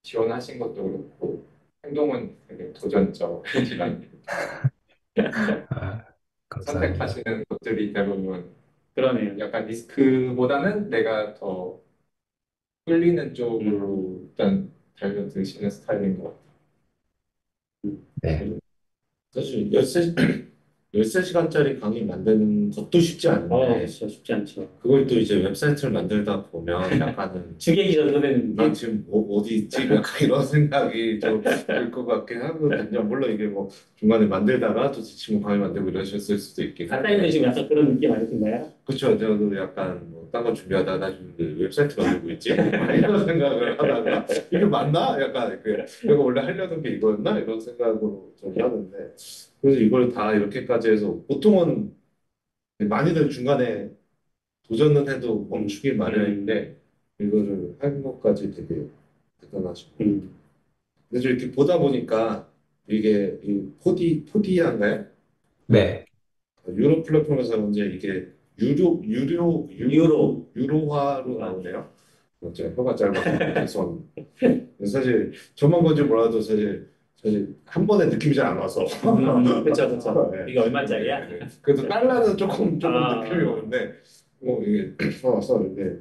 Speaker 7: 지원하신 것도 그렇고 행동은 되게 도전적이라는
Speaker 5: 아, 감사합니다.
Speaker 7: 선택하시는 것들이 대부분 그러네요. 약간 리스크보다는 내가 더 끌리는 쪽으로 일단 달려드시는 스타일인 것 같아요.
Speaker 5: 네.
Speaker 6: 사실 13시간짜리 강의 만드는 것도 쉽지 않은데,
Speaker 2: 진짜 쉽지 않죠.
Speaker 6: 그걸 또 이제 웹사이트를 만들다 보면 약간은
Speaker 2: 주객이 전도되는
Speaker 6: 난 지금 어디 있지? 약간 이런 생각이 좀 들 것 같긴 하거든요. 물론 이게 뭐 중간에 만들다가 또 지치면 강의 만들고 이러셨을 수도 있긴 한데.
Speaker 2: 지금 약간 그런 느낌 아니신가요?
Speaker 6: 그쵸. 저도 약간 딴 거 준비하다가 나 지금 웹사이트 만들고 있지? 이런 생각을 하다가 이게 맞나? 약간 내가 원래 하려던 게 이거였나? 이런 생각으로 좀 하는데 그래서 이걸 다 이렇게까지 해서 보통은 많이들 중간에 도전은 해도 멈추기 마련인데 이거를 한 것까지 되게 대단하시고 근데 좀 이렇게 보다 보니까 이게 이 포디아인가요?
Speaker 5: 네.
Speaker 6: 유로 플랫폼에서 이제 이게 유로화로 나오네요. 제가 혀가 짧아서 죄송합니다. 사실 저만 건지 몰라도 사실 한 번에 느낌이 잘 안 와서.
Speaker 2: 그쵸, 그쵸.
Speaker 6: 네.
Speaker 2: 이게 얼마짜리야?
Speaker 6: 그래도 달러는 조금
Speaker 2: 아.
Speaker 6: 느낌이 오는데 이게 와서 이게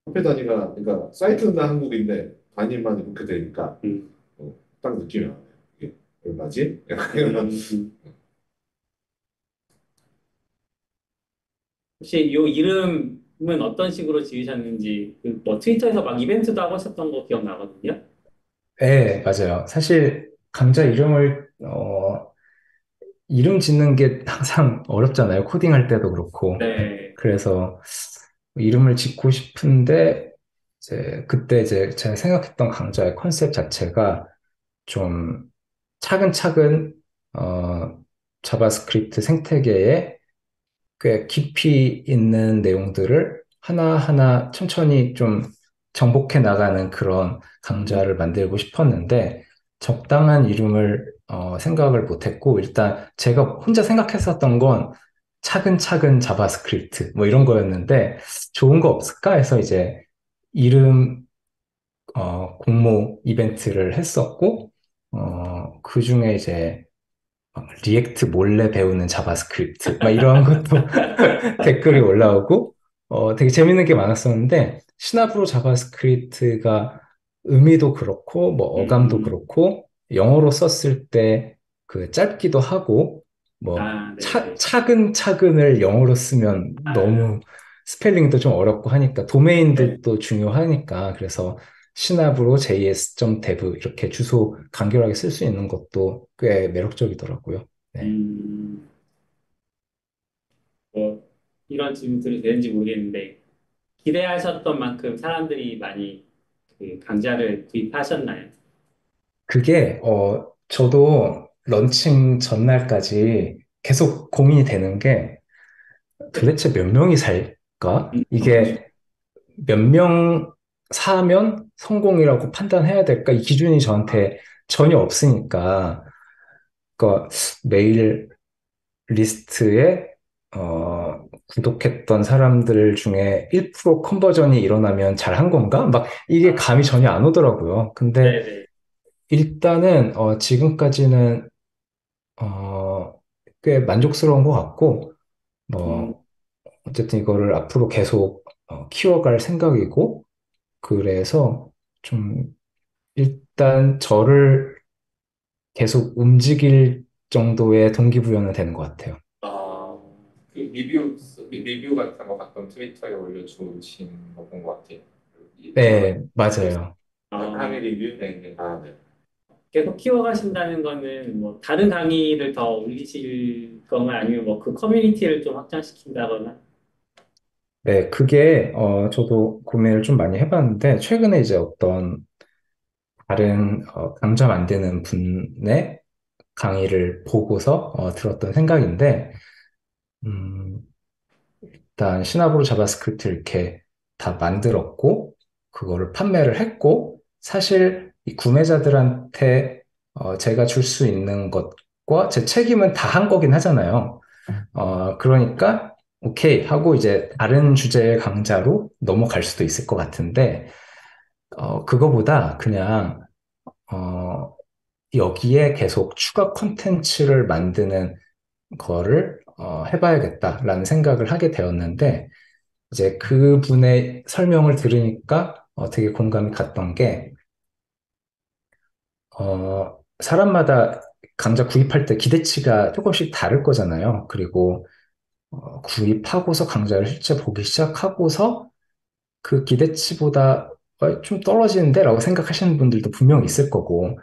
Speaker 6: 화폐 단위가 그러니까 사이트는 다 한국인데 단위만 이렇게 되니까 딱 느낌이 와요. 이게 얼마지? 약간 이런.
Speaker 2: 혹시 요 이름은 어떤 식으로 지으셨는지, 그뭐 트위터에서 막 이벤트도 하고 하셨던 거 기억나거든요?
Speaker 5: 네, 맞아요. 사실 강자 이름을 이름 짓는 게 항상 어렵잖아요. 코딩할 때도 그렇고.
Speaker 2: 네.
Speaker 5: 그래서 이름을 짓고 싶은데 이제 그때 이제 제가 생각했던 강좌의 컨셉 자체가 좀 차근차근 자바스크립트 생태계에 꽤 깊이 있는 내용들을 하나하나 천천히 좀 정복해 나가는 그런 강좌를 만들고 싶었는데 적당한 이름을 생각을 못했고 일단 제가 혼자 생각했었던 건 차근차근 자바스크립트 뭐 이런 거였는데 좋은 거 없을까 해서 이제 이름 공모 이벤트를 했었고 그 중에 이제 막 리액트 몰래 배우는 자바스크립트 막 이런 것도 댓글이 올라오고 되게 재밌는 게 많았었는데 시나브로 자바스크립트가 의미도 그렇고 뭐 어감도 그렇고 영어로 썼을 때 그 짧기도 하고 뭐
Speaker 2: 아, 네.
Speaker 5: 차근차근을 영어로 쓰면 너무 스펠링도 좀 어렵고 하니까 도메인도 또 중요하니까 그래서 시나브로 js.dev 이렇게 주소 간결하게 쓸 수 있는 것도 꽤 매력적이더라고요. 네.
Speaker 2: 뭐 이런 질문들이 되는지 모르겠는데 기대하셨던 만큼 사람들이 많이 그 강좌를 구입하셨나요?
Speaker 5: 그게 저도 런칭 전날까지 계속 고민이 되는 게 도대체 몇 명이 살까? 이게 몇 명 사면 성공이라고 판단해야 될까? 이 기준이 저한테 전혀 없으니까, 그 메일 리스트에 구독했던 사람들 중에 1% 컨버전이 일어나면 잘한 건가? 막 이게 감이 전혀 안 오더라고요. 근데
Speaker 2: 네네.
Speaker 5: 일단은 지금까지는 어, 꽤 만족스러운 것 같고, 뭐 어쨌든 이거를 앞으로 계속 키워갈 생각이고, 그래서 좀 일단 저를 계속 움직일 정도의 동기부여는 되는 것 같아요.
Speaker 7: 그 리뷰 같은 거 가끔 트위터에 올려주신 거 본 것 같아요.
Speaker 5: 네, 맞아요.
Speaker 6: 강의 리뷰? 네. 아, 네.
Speaker 2: 계속 키워가신다는 거는 뭐 다른 강의를 더 올리실 거나 아니면 뭐 그 커뮤니티를 좀 확장시킨다거나.
Speaker 5: 네, 그게 저도 고민을 좀 많이 해봤는데 최근에 이제 어떤 다른 강좌 만드는 분의 강의를 보고서 들었던 생각인데, 음, 일단 시나브로 자바스크립트 이렇게 다 만들었고 그거를 판매를 했고, 사실 이 구매자들한테 제가 줄 수 있는 것과 제 책임은 다 한 거긴 하잖아요. 그러니까 오케이 하고 이제 다른 주제의 강좌로 넘어갈 수도 있을 것 같은데, 그거보다 그냥 여기에 계속 추가 콘텐츠를 만드는 거를 해봐야겠다라는 생각을 하게 되었는데, 이제 그분의 설명을 들으니까 되게 공감이 갔던 게, 사람마다 강좌 구입할 때 기대치가 조금씩 다를 거잖아요. 그리고 구입하고서 강좌를 실제 보기 시작하고서 그 기대치보다 좀 떨어지는데? 라고 생각하시는 분들도 분명 있을 거고,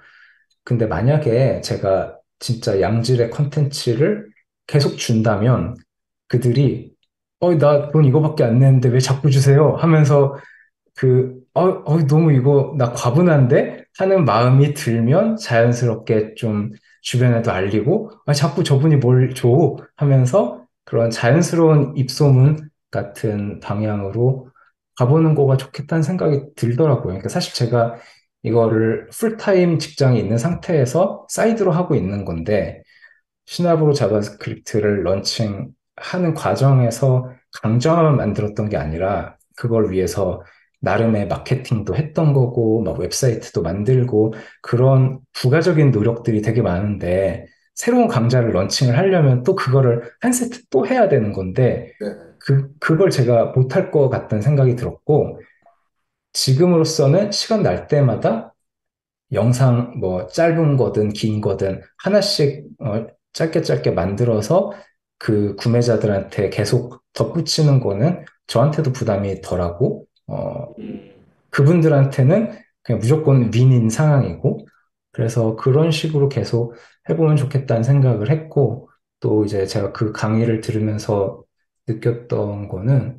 Speaker 5: 근데 만약에 제가 진짜 양질의 컨텐츠를 계속 준다면 그들이 나 돈 이거밖에 안 내는데 왜 자꾸 주세요? 하면서 너무 이거 나 과분한데? 하는 마음이 들면 자연스럽게 좀 주변에도 알리고, 자꾸 저분이 뭘 줘? 하면서 그런 자연스러운 입소문 같은 방향으로 가보는 거가 좋겠다는 생각이 들더라고요. 그러니까 사실 제가 이거를 풀타임 직장에 있는 상태에서 사이드로 하고 있는 건데, 시나브로 자바스크립트를 런칭하는 과정에서 강좌만 만들었던 게 아니라 그걸 위해서 나름의 마케팅도 했던 거고, 막 웹사이트도 만들고, 그런 부가적인 노력들이 되게 많은데, 새로운 강좌를 런칭을 하려면 또 그거를 한 세트 또 해야 되는 건데,
Speaker 6: 네.
Speaker 5: 그걸 제가 못할 것 같다는 생각이 들었고, 지금으로서는 시간 날 때마다 영상 뭐 짧은 거든 긴 거든 하나씩 짧게 짧게 만들어서 그 구매자들한테 계속 덧붙이는 거는 저한테도 부담이 덜하고, 그분들한테는 그냥 무조건 윈인 상황이고, 그래서 그런 식으로 계속 해보면 좋겠다는 생각을 했고, 또 이제 제가 그 강의를 들으면서 느꼈던 거는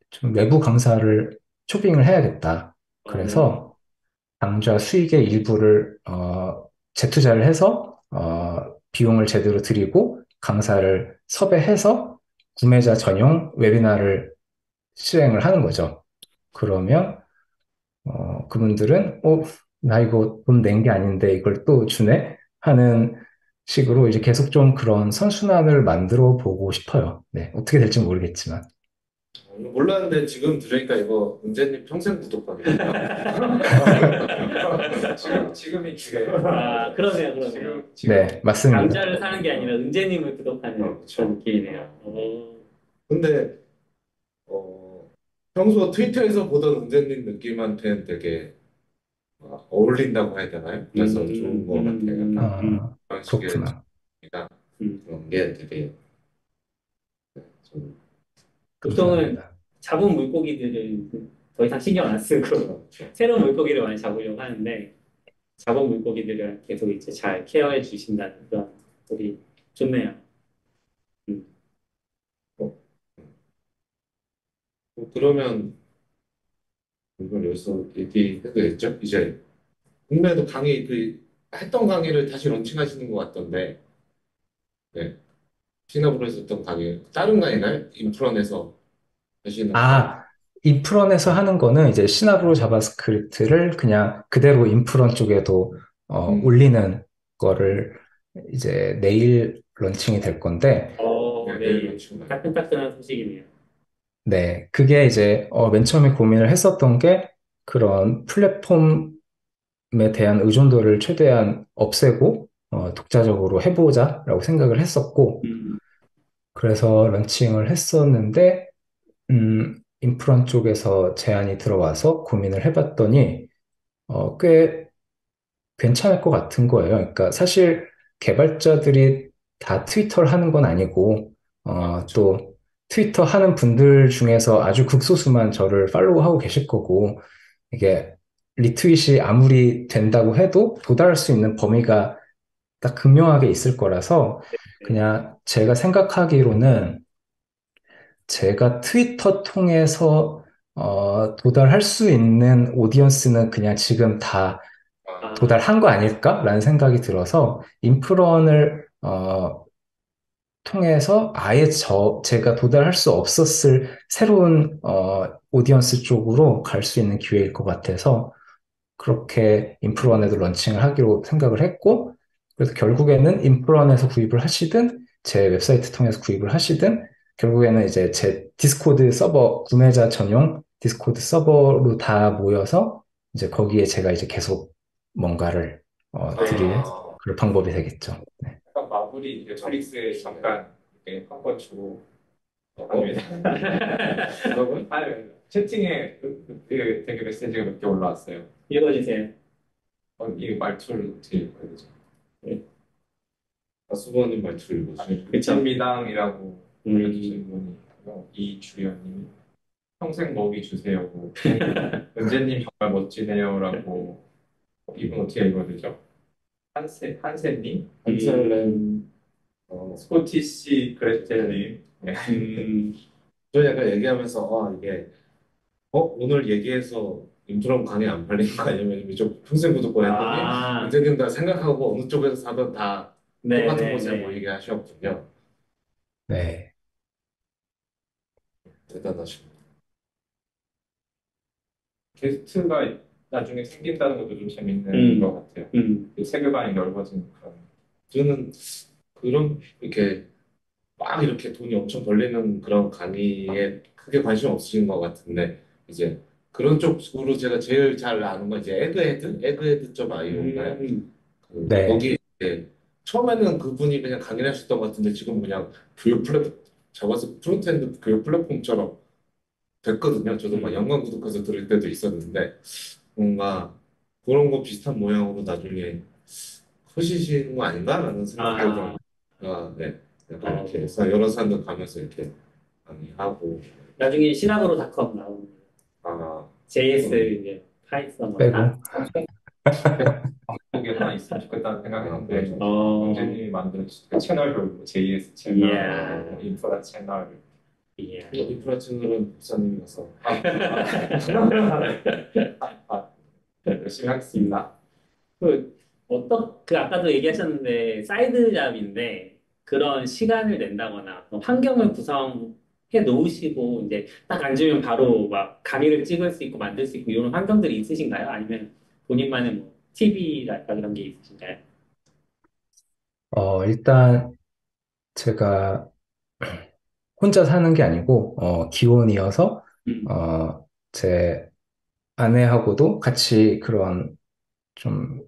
Speaker 5: 좀 외부 강사를 초빙을 해야겠다. 그래서 강좌 수익의 일부를 재투자를 해서 비용을 제대로 드리고 강사를 섭외해서 구매자 전용 웨비나를 실행을 하는 거죠. 그러면 그분들은 나 이거 돈 낸 게 아닌데 이걸 또 주네? 하는 식으로 이제 계속 좀 그런 선순환을 만들어 보고 싶어요. 네, 어떻게 될지 모르겠지만.
Speaker 6: 몰랐는데 지금 들으니까 이거 은재님 평생 구독하겠네요.
Speaker 7: 지금이 기회예요.
Speaker 2: 아, 그러네요, 그러네요.
Speaker 5: 네, 맞습니다.
Speaker 2: 강좌를 사는 게 아니라 은재님을 구독하는
Speaker 6: 그렇죠.
Speaker 2: 그런 느낌이네요.
Speaker 6: 근데 평소 트위터에서 보던 은재님 느낌한테는 되게 어울린다고 해야 되나요? 그래서 좋은 것 같아요. 그런 식의
Speaker 5: 그렇구나.
Speaker 6: 그런 게 되게 좀
Speaker 2: 보통은
Speaker 5: 감사합니다.
Speaker 2: 잡은 물고기들을 더 이상 신경 안 쓰고 새로운 물고기를 많이 잡으려고 하는데 잡은 물고기들을 계속 이제 잘 케어해 주신다는 그런 우리 좋네요. 음.
Speaker 6: 그러면 이걸 여기서 얘기해도 됐죠? 이제 국내에도 강의 했던 강의를 다시 런칭하시는 것 같던데, 네. 시나브로 했었던 강의, 다른 강의나요? 인프런에서 하시는 강의.
Speaker 5: 아, 인프런에서 하는 거는 이제 시나브로 자바스크립트를 그냥 그대로 인프런 쪽에도 올리는 거를 이제 내일 런칭이 될 건데,
Speaker 6: 내일 런칭.
Speaker 2: 따끈따끈한 소식이네요.
Speaker 5: 네, 그게 이제 맨 처음에 고민을 했었던 게 그런 플랫폼에 대한 의존도를 최대한 없애고 독자적으로 해보자라고 생각을 했었고, 그래서 런칭을 했었는데, 인프런 쪽에서 제안이 들어와서 고민을 해봤더니, 꽤 괜찮을 것 같은 거예요. 그러니까 사실 개발자들이 다 트위터를 하는 건 아니고, 또 트위터 하는 분들 중에서 아주 극소수만 저를 팔로우하고 계실 거고, 이게 리트윗이 아무리 된다고 해도 도달할 수 있는 범위가 딱 극명하게 있을 거라서, 그냥 제가 생각하기로는 제가 트위터 통해서 도달할 수 있는 오디언스는 그냥 지금 다 도달한 거 아닐까라는 생각이 들어서 인프런을 통해서 아예 제가 도달할 수 없었을 새로운 오디언스 쪽으로 갈 수 있는 기회일 것 같아서 그렇게 인프런에도 런칭을 하기로 생각을 했고, 그래서 결국에는 인프런에서 구입을 하시든 제 웹사이트 통해서 구입을 하시든 결국에는 이제 제 디스코드 서버, 구매자 전용 디스코드 서버로 다 모여서 이제 거기에 제가 이제 계속 뭔가를 드릴 그런 방법이 되겠죠. 네.
Speaker 7: 약간 마무리 넷플릭스에 잠깐 이렇게 한번 주고 합니다. 여러분, 아니 채팅에 되게 메시지가 몇 개 올라왔어요.
Speaker 2: 읽어주세요.
Speaker 7: 이 말투를 어떻게 읽어야 되죠?
Speaker 6: 수고하는 말투를 보시면.
Speaker 7: 그친미당이라고 올려주신 분이 이주연님이 평생 먹이 주세요고 은재님 정말 멋지네요라고 이분 어떻게 읽어야 되죠? 한세님?
Speaker 6: 한살렘,
Speaker 7: 스코티시 그레텔님 네.
Speaker 6: 저 약간 얘기하면서, 이게, 오늘 얘기해서 인프럼 강의 안 팔린 거 아니면 좀 평생 구독권 했더니, 언제든 다 생각하고 어느 쪽에서 사든 다 똑같은 곳에 뭐 얘기하셨군요.
Speaker 5: 네.
Speaker 6: 대단하십니다.
Speaker 7: 게스트가 나중에 생긴다는 것도 좀 재밌는 것 같아요. 그 세계관이 넓어진 그런.
Speaker 6: 저는 그런, 이렇게, 막 이렇게 돈이 엄청 벌리는 그런 강의에 크게 관심 없으신 것 같은데, 이제 그런 쪽으로 제가 제일 잘 아는 건 이제 에그헤드.io인가요?
Speaker 5: 네.
Speaker 6: 거기 이제 처음에는 그분이 그냥 강의를 하셨던 것 같은데 지금 그냥 교육 플랫폼, 잡아서 프론트엔드 교육 플랫폼처럼 됐거든요. 저도 막 연관 구독해서 들을 때도 있었는데, 뭔가 그런 거 비슷한 모양으로 나중에 커지시는 거 아닌가라는 생각도 좀, 네. 약간 이렇게 해서 여러 사람들 가면서 이렇게 강의하고,
Speaker 2: 나중에 시나브로닷컴 나오는 JS 이제 파이썬
Speaker 5: 빼고.
Speaker 7: 그게 하나 있으면 좋겠다는 생각했는데
Speaker 6: 맞아.
Speaker 7: 문재님이 만든 그 채널별로 JS 채널, 인프라 채널
Speaker 6: 인프라 채널은 목사님이라서
Speaker 7: 열심히 하겠습니다.
Speaker 2: 그 아까도 얘기하셨는데 사이드 잡인데 그런 시간을 낸다거나 환경을 구성해 놓으시고 이제 딱 앉으면 바로 막 강의를 찍을 수 있고 만들 수 있고 이런 환경들이 있으신가요? 아니면 본인만의 뭐 TV랄까 그런 게 있으신가요?
Speaker 5: 일단 제가 혼자 사는 게 아니고 기혼이어서 제 아내하고도 같이 그런 좀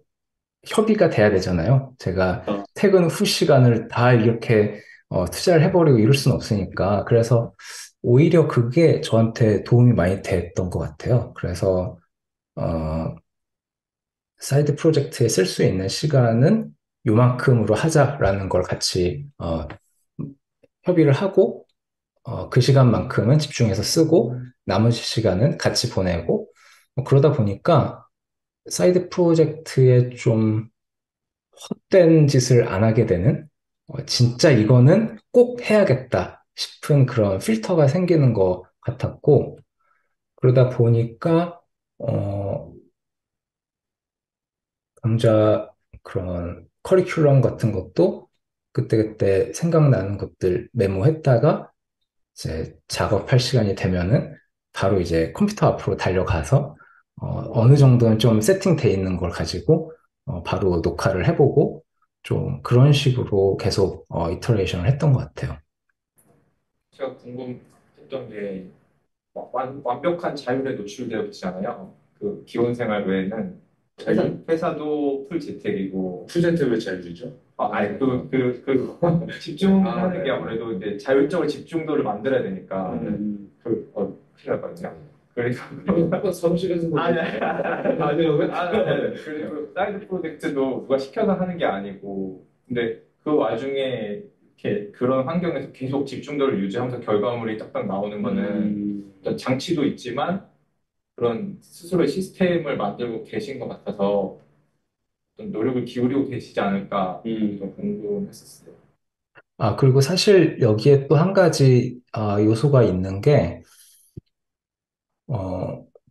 Speaker 5: 협의가 돼야 되잖아요. 제가 퇴근 후 시간을 다 이렇게 투자를 해버리고 이럴 수는 없으니까. 그래서 오히려 그게 저한테 도움이 많이 됐던 것 같아요. 그래서 어, 사이드 프로젝트에 쓸 수 있는 시간은 요만큼으로 하자라는 걸 같이 협의를 하고 그 시간만큼은 집중해서 쓰고 나머지 시간은 같이 보내고 그러다 보니까 사이드 프로젝트에 좀 헛된 짓을 안 하게 되는 진짜 이거는 꼭 해야겠다 싶은 그런 필터가 생기는 것 같았고 그러다 보니까 어, 강좌 그런 커리큘럼 같은 것도 그때그때 생각나는 것들 메모했다가 이제 작업할 시간이 되면은 바로 이제 컴퓨터 앞으로 달려가서 어느 정도는 좀 세팅돼 있는 걸 가지고 바로 녹화를 해보고 좀 그런 식으로 계속 이터레이션을 했던 것 같아요.
Speaker 7: 제가 궁금했던 게 완벽한 자율에 노출되어 있잖아요. 그 기혼 생활 외에는 회사도 풀 재택이고
Speaker 6: 풀젠트를 잘 주죠.
Speaker 7: 아니 집중하는 게 아무래도 이제 자율적으로 집중도를 만들어야 되니까 큰일 났거든요. 그래서
Speaker 6: 한번 사무실에서
Speaker 7: 아니요. 그리고 사이드 프로젝트도 누가 시켜서 하는 게 아니고 근데 그 와중에 이렇게 그런 환경에서 계속 집중도를 유지하면서 결과물이 딱딱 나오는 거는 어떤 장치도 있지만 그런 스스로의 시스템을 만들고 계신 것 같아서 어떤 노력을 기울이고 계시지 않을까 좀 궁금했었어요.
Speaker 5: 아, 그리고 사실 여기에 또 한 가지 요소가 있는 게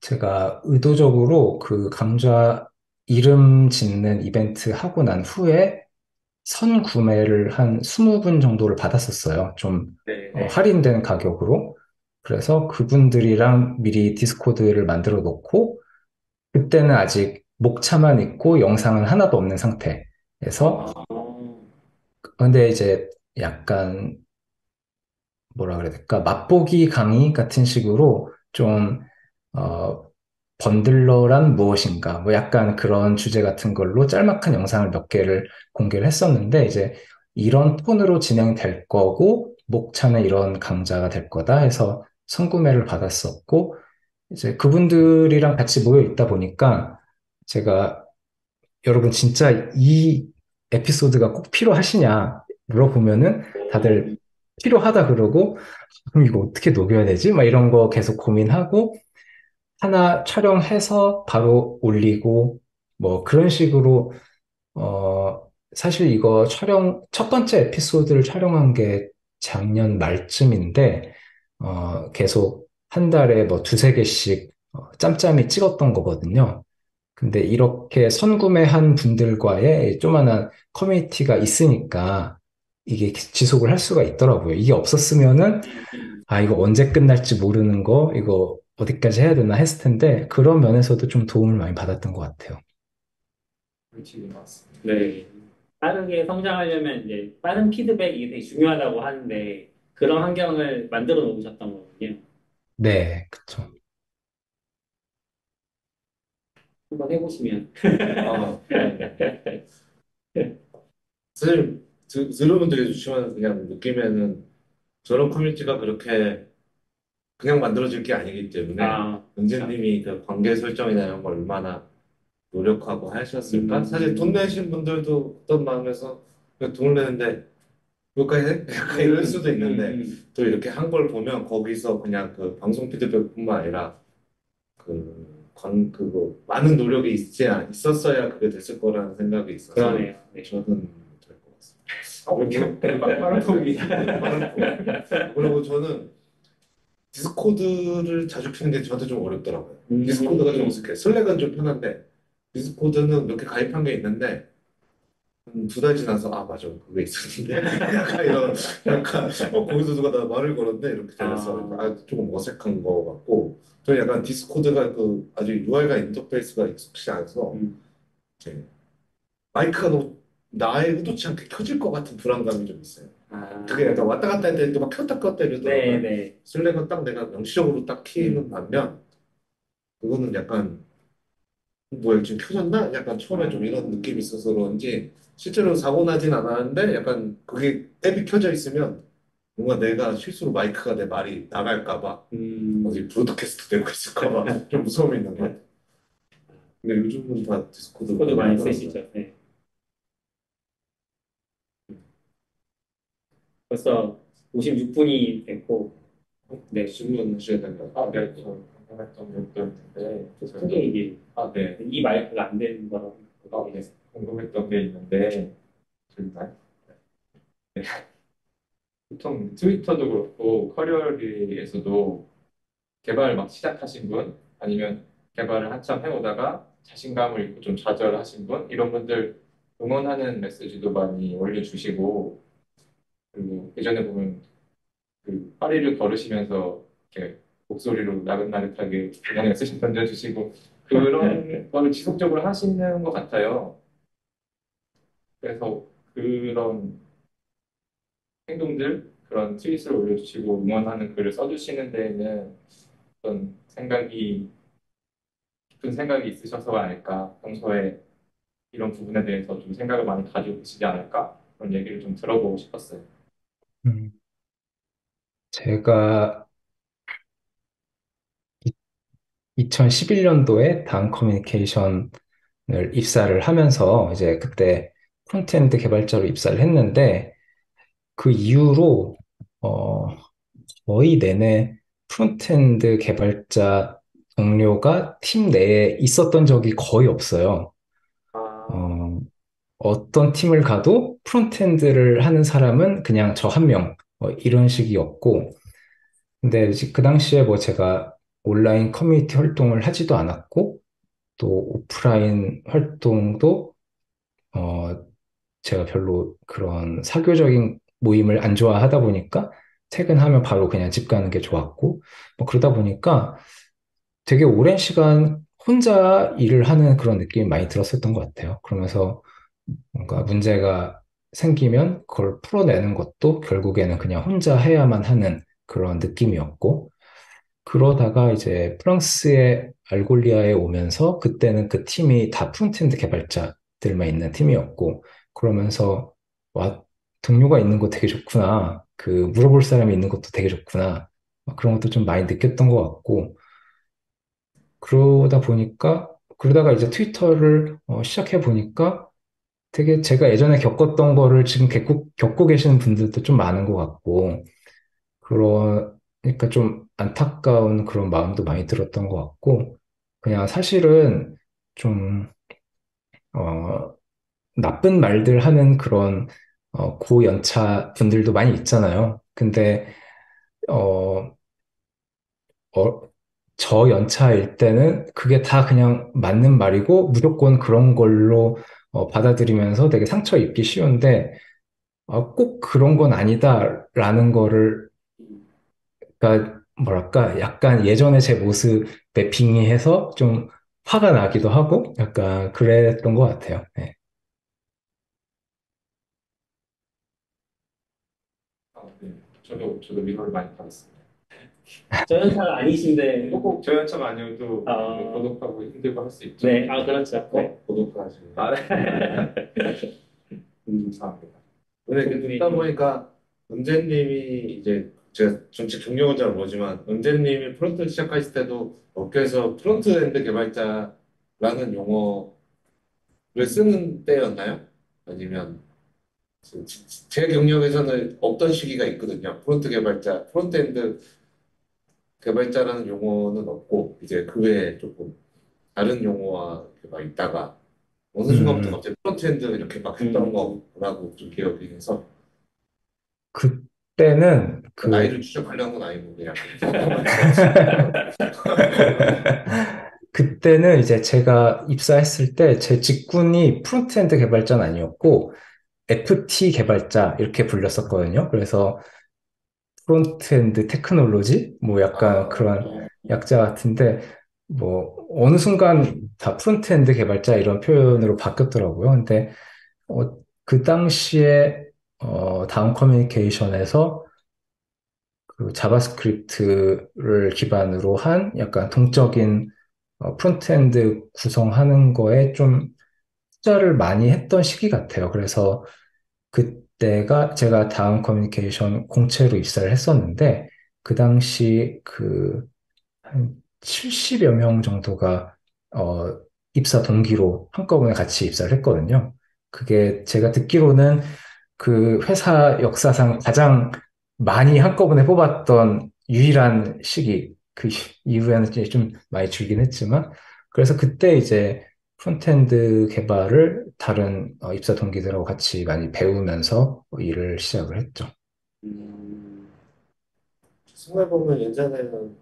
Speaker 5: 제가 의도적으로 그 강좌 이름 짓는 이벤트 하고 난 후에 선 구매를 한 20분 정도를 받았었어요. 좀
Speaker 7: 네.
Speaker 5: 할인된 가격으로. 그래서 그분들이랑 미리 디스코드를 만들어 놓고 그때는 아직 목차만 있고 영상은 하나도 없는 상태에서 근데 이제 약간 뭐라 그래야 될까? 맛보기 강의 같은 식으로 좀 어, 번들러란 무엇인가? 뭐 약간 그런 주제 같은 걸로 짤막한 영상을 몇 개를 공개를 했었는데 이제 이런 톤으로 진행될 거고 목차는 이런 강좌가 될 거다 해서 선구매를 받았었고 이제 그분들이랑 같이 모여 있다 보니까 제가 여러분 진짜 이 에피소드가 꼭 필요하시냐 물어보면은 다들 필요하다 그러고 그럼 이거 어떻게 녹여야 되지? 막 이런 거 계속 고민하고 하나 촬영해서 바로 올리고 뭐 그런 식으로 사실 이거 첫 번째 에피소드를 촬영한 게 작년 말쯤인데 계속 한 달에 뭐 두세 개씩 짬짬이 찍었던 거거든요. 근데 이렇게 선구매한 분들과의 조그만한 커뮤니티가 있으니까 이게 지속을 할 수가 있더라고요. 이게 없었으면은 아, 이거 언제 끝날지 모르는 거, 이거 어디까지 해야 되나 했을 텐데, 그런 면에서도 좀 도움을 많이 받았던 것 같아요.
Speaker 7: 그렇지 맞습니다.
Speaker 2: 네. 빠르게 성장하려면 이제 빠른 피드백이 되게 중요하다고 하는데 그런 환경을 만들어 놓으셨던 거군요.
Speaker 5: 네, 그쵸.
Speaker 2: 한번 해보시면.
Speaker 6: 사실 들으면 되게 좋지만 그냥 느낌에는 저런 커뮤니티가 그렇게 그냥 만들어질 게 아니기 때문에 은재님이 그 관계 설정이나 이런 걸 얼마나 노력하고 하셨을까? 사실 돈 내신 분들도 어떤 마음에서 그냥 돈을 내는데 그것까지 해? 약간 이럴 수도 있는데 또 이렇게 한 걸 보면 거기서 그냥 그 방송 피드백뿐만 아니라 그거 많은 노력이 있었어야 그게 됐을 거라는 생각이 있어서
Speaker 2: 그러네요. 네.
Speaker 6: 저는 될 것 같습니다.
Speaker 7: 이렇게 빠른 폭이
Speaker 6: 그리고 저는 디스코드를 자주 피는 게 저한테 좀 어렵더라고요. 디스코드가 좀 어색해. 슬랙은 좀 편한데 디스코드는 몇 개 가입한 게 있는데 한 2달 지나서 아 맞아 그게 있었는데 약간 이런 약간 거기서 누가 나 말을 걸었네 이렇게 돼서 조금 어색한 거 같고 저는 약간 디스코드가 그 아주 UI가 인터페이스가 익숙치 않아서 이제 마이크가 너무 나의 의도치 않게 켜질 것 같은 불안감이 좀 있어요. 그게 약간 왔다 갔다 할 때 막 켰다 껐다 이러더라고요.
Speaker 2: 네.
Speaker 6: 슬랙은 딱 내가 명시적으로 딱 키는 반면 그거는 약간 뭐야 지금 켜졌나? 약간 처음에 좀 이런 느낌이 있어서 그런지 실제로 사고 나진 않았는데 약간 그게 앱이 켜져 있으면 뭔가 내가 실수로 마이크가 내 말이 나갈까 봐 어디 브로드캐스트 되고 있을까 봐 좀 무서움이 있는 거 같아요. 근데 요즘은 다 디스코드
Speaker 2: 많이 쓰시죠. 네. 벌써 56분이 됐고, 네.
Speaker 6: 질문 하셔야 된다.
Speaker 7: 네, 저 궁금했던 것도 있는데
Speaker 2: 크게 얘기.
Speaker 7: 네.
Speaker 2: 이 마이크가 안 되는 거라고.
Speaker 7: 네. 궁금했던 게 있는데 정말 보통 트위터도 그렇고 커리어리에서도 개발 막 시작하신 분 아니면 개발을 한참 해오다가 자신감을 잃고 좀 좌절하신 분 이런 분들 응원하는 메시지도 많이 올려주시고, 그리고 예전에 보면 그 파리를 걸으시면서 이렇게 목소리로 나긋나긋하게 그냥 메시지 던져주시고 그런 거를 지속적으로 하시는 것 같아요. 그래서 그런 행동들, 그런 트윗을 올려주시고 응원하는 글을 써주시는 데에는 어떤 깊은 생각이 있으셔서가 아닐까, 평소에 이런 부분에 대해서 좀 생각을 많이 가지고 계시지 않을까, 그런 얘기를 좀 들어보고 싶었어요.
Speaker 5: 음, 제가 2011년도에 다음 커뮤니케이션을 입사를 하면서 이제 그때 프론트엔드 개발자로 입사를 했는데 그 이후로 어, 거의 내내 프론트엔드 개발자 동료가 팀 내에 있었던 적이 거의 없어요. 어, 어떤 팀을 가도 프론트엔드를 하는 사람은 그냥 저 한 명, 이런 식이었고, 근데 이제 그 당시에 뭐 제가 온라인 커뮤니티 활동을 하지도 않았고, 또 오프라인 활동도, 어, 제가 별로 그런 사교적인 모임을 안 좋아하다 보니까 퇴근하면 바로 그냥 집 가는 게 좋았고, 뭐 그러다 보니까 되게 오랜 시간 혼자 일을 하는 그런 느낌이 많이 들었었던 것 같아요. 그러면서 뭔가 문제가 생기면 그걸 풀어내는 것도 결국에는 그냥 혼자 해야만 하는 그런 느낌이었고, 그러다가 이제 프랑스의 알골리아에 오면서 그때는 그 팀이 다 프론트엔드 개발자들만 있는 팀이었고, 그러면서 와, 동료가 있는 거 되게 좋구나. 그 물어볼 사람이 있는 것도 되게 좋구나. 막 그런 것도 좀 많이 느꼈던 것 같고, 그러다가 이제 트위터를 시작해 보니까 되게 제가 예전에 겪었던 거를 지금 겪고 계시는 분들도 좀 많은 것 같고, 그러니까 좀 안타까운 그런 마음도 많이 들었던 것 같고, 그냥 사실은 좀, 어, 나쁜 말들 하는 그런, 고연차 분들도 많이 있잖아요. 근데, 어, 어, 저 연차일 때는 그게 다 그냥 맞는 말이고, 무조건 그런 걸로 받아들이면서 되게 상처 입기 쉬운데, 꼭 그런 건 아니다라는 거를, 그러니까 뭐랄까, 약간 예전의 제 모습에 빙의해서 좀 화가 나기도 하고, 약간 그랬던 것 같아요. 네.
Speaker 7: 네. 저도 위로를 많이 받았습니다.
Speaker 2: 저연차가 아니신데
Speaker 7: 꼭 저연차가 아니어도
Speaker 2: 아.
Speaker 7: 고독하고 힘들고 할 수 있죠.
Speaker 2: 네, 그렇죠. 네.
Speaker 6: 고독하시네.
Speaker 7: 감사합니다.
Speaker 6: 근데 그 듣다 보니까 은재님이 이제 제가 정치 경력은 잘 모르지만 은재님이 프론트 시작하실 때도 업계에서 프론트엔드 개발자라는 용어를 쓰는 때였나요? 아니면 제 경력에서는 없던 시기가 있거든요. 프론트엔드 개발자라는 용어는 없고 이제 그 외에 조금 다른 용어가 이렇게 막 있다가 어느 순간부터
Speaker 5: 음,
Speaker 6: 갑자기 프론트엔드 이렇게 막 했던 거라고 좀 기억이 해서
Speaker 5: 그때는
Speaker 6: 나이를 추적하려는 건 아니고 그냥
Speaker 5: 그때는 이제 제가 입사했을 때 제 직군이 프론트엔드 개발자는 아니었고, FT 개발자 이렇게 불렸었거든요. 그래서 프론트엔드 테크놀로지? 뭐 약간 그런 약자 같은데, 뭐 어느 순간 다 프론트엔드 개발자 이런 표현으로 바뀌었더라고요. 근데 그 당시에 다음 커뮤니케이션에서 그 자바스크립트를 기반으로 한 약간 동적인 프론트엔드 구성하는 거에 좀 투자를 많이 했던 시기 같아요. 그래서 그때가 제가 다음 커뮤니케이션 공채로 입사를 했었는데, 그 당시 한 70여 명 정도가 입사 동기로 한꺼번에 같이 입사를 했거든요. 그게 제가 듣기로는 그 회사 역사상 가장 많이 한꺼번에 뽑았던 유일한 시기, 그 이후에는 이제 좀 많이 줄긴 했지만, 그래서 그때 이제 프론트엔드 개발을 다른 입사 동기들하고 같이 많이 배우면서 일을 시작을 했죠.
Speaker 6: 생각해보면 예전에는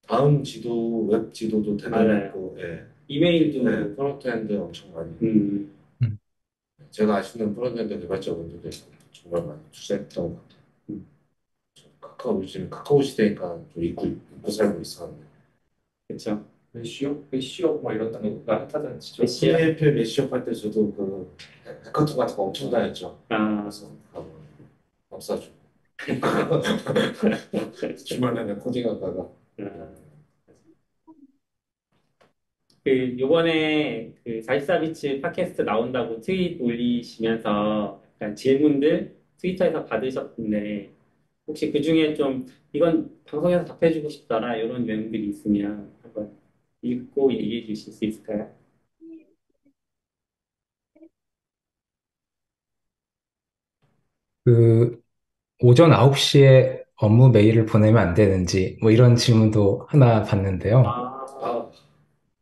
Speaker 6: 다음 지도, 웹 지도도
Speaker 2: 맞아요.
Speaker 6: 대단했고, 예.
Speaker 2: 이메일도
Speaker 6: 네, 프론트엔드 엄청 많이.
Speaker 5: 음.
Speaker 6: 제가 아시는 프론트엔드 개발자분들도 정말 많이 투자했던 것 같아요. 요즘 카카오 시대니까 좀 잊고 살고 있었는데.
Speaker 7: 그쵸. 메시업 막 이런 단어가 핫하잖아요. 진짜.
Speaker 6: CFL 메시업 할 때 저도 그 해커톤 같은 거 엄청 다녔죠. 그래서 박사 주고 주말 내내 코딩하다가.
Speaker 2: 요번에 44비치 팟캐스트 나온다고 트윗 올리시면서 약간 질문들 트위터에서 받으셨는데, 혹시 그 중에 좀 이건 방송에서 답해주고 싶더라 이런 내용들이 있으면 한번 읽고 얘기해 주실 수 있을까요?
Speaker 5: 그 오전 9시에 업무 메일을 보내면 안 되는지 뭐 이런 질문도 하나 봤는데요.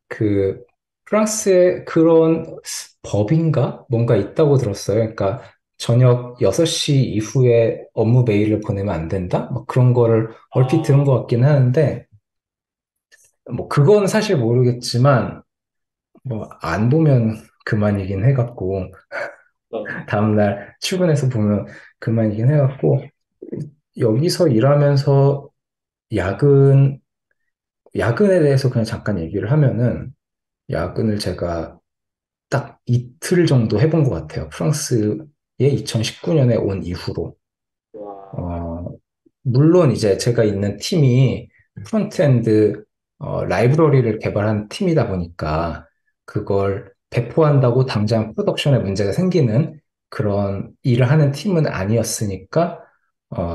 Speaker 5: 그 프랑스에 그런 법인가 뭔가 있다고 들었어요. 그러니까 저녁 6시 이후에 업무 메일을 보내면 안 된다? 뭐 그런 거를 얼핏 들은 것 같긴 하는데 뭐 그건 사실 모르겠지만 뭐 안 보면 그만이긴 해갖고 다음날 출근해서 보면 그만이긴 해갖고 여기서 일하면서 야근 야근에 대해서 그냥 잠깐 얘기를 하면은 야근을 제가 딱 이틀 정도 해본 것 같아요. 프랑스에 2019년에 온 이후로. 어, 물론 이제 제가 있는 팀이 프론트엔드 라이브러리를 개발한 팀이다 보니까 그걸 배포한다고 당장 프로덕션에 문제가 생기는 그런 일을 하는 팀은 아니었으니까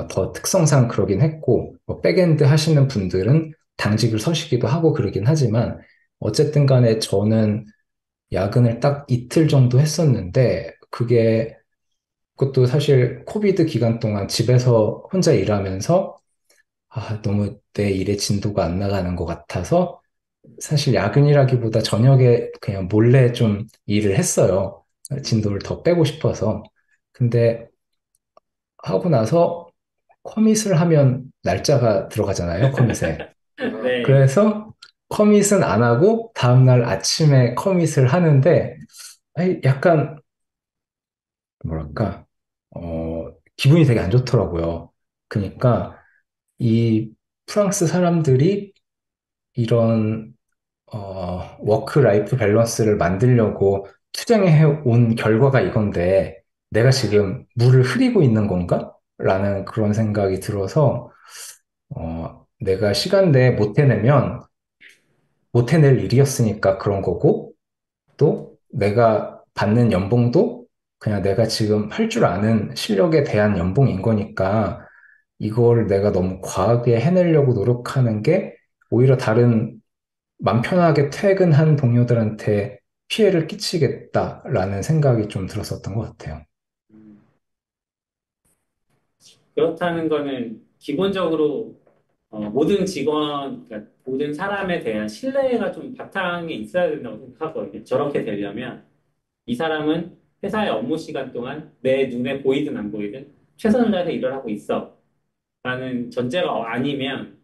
Speaker 5: 더 특성상 그러긴 했고 뭐 백엔드 하시는 분들은 당직을 서시기도 하고 그러긴 하지만 어쨌든 간에 저는 야근을 딱 이틀 정도 했었는데 그것도 사실 코비드 기간 동안 집에서 혼자 일하면서 너무 내 일의 진도가 안 나가는 것 같아서 사실 야근이라기보다 저녁에 그냥 몰래 좀 일을 했어요. 진도를 더 빼고 싶어서. 근데 하고 나서 커밋을 하면 날짜가 들어가잖아요, 커밋에.
Speaker 2: 네.
Speaker 5: 그래서 커밋은 안 하고 다음날 아침에 커밋을 하는데 약간 뭐랄까, 기분이 되게 안 좋더라고요. 그러니까 이 프랑스 사람들이 이런 워크 라이프 밸런스를 만들려고 투쟁해 온 결과가 이건데 내가 지금 물을 흐리고 있는 건가? 라는 그런 생각이 들어서 내가 시간 내에 못 해낼 일이었으니까 그런 거고 또 내가 받는 연봉도 그냥 내가 지금 할 줄 아는 실력에 대한 연봉인 거니까 이걸 내가 너무 과하게 해내려고 노력하는 게 오히려 다른 맘 편하게 퇴근한 동료들한테 피해를 끼치겠다라는 생각이 좀 들었었던 것 같아요.
Speaker 2: 그렇다는 거는 기본적으로 모든 직원, 그러니까 모든 사람에 대한 신뢰가 좀 바탕에 있어야 된다고 생각하거든요. 저렇게 되려면 이 사람은 회사의 업무 시간 동안 내 눈에 보이든 안 보이든 최선을 다해서 일을 하고 있어. 라는 전제가 아니면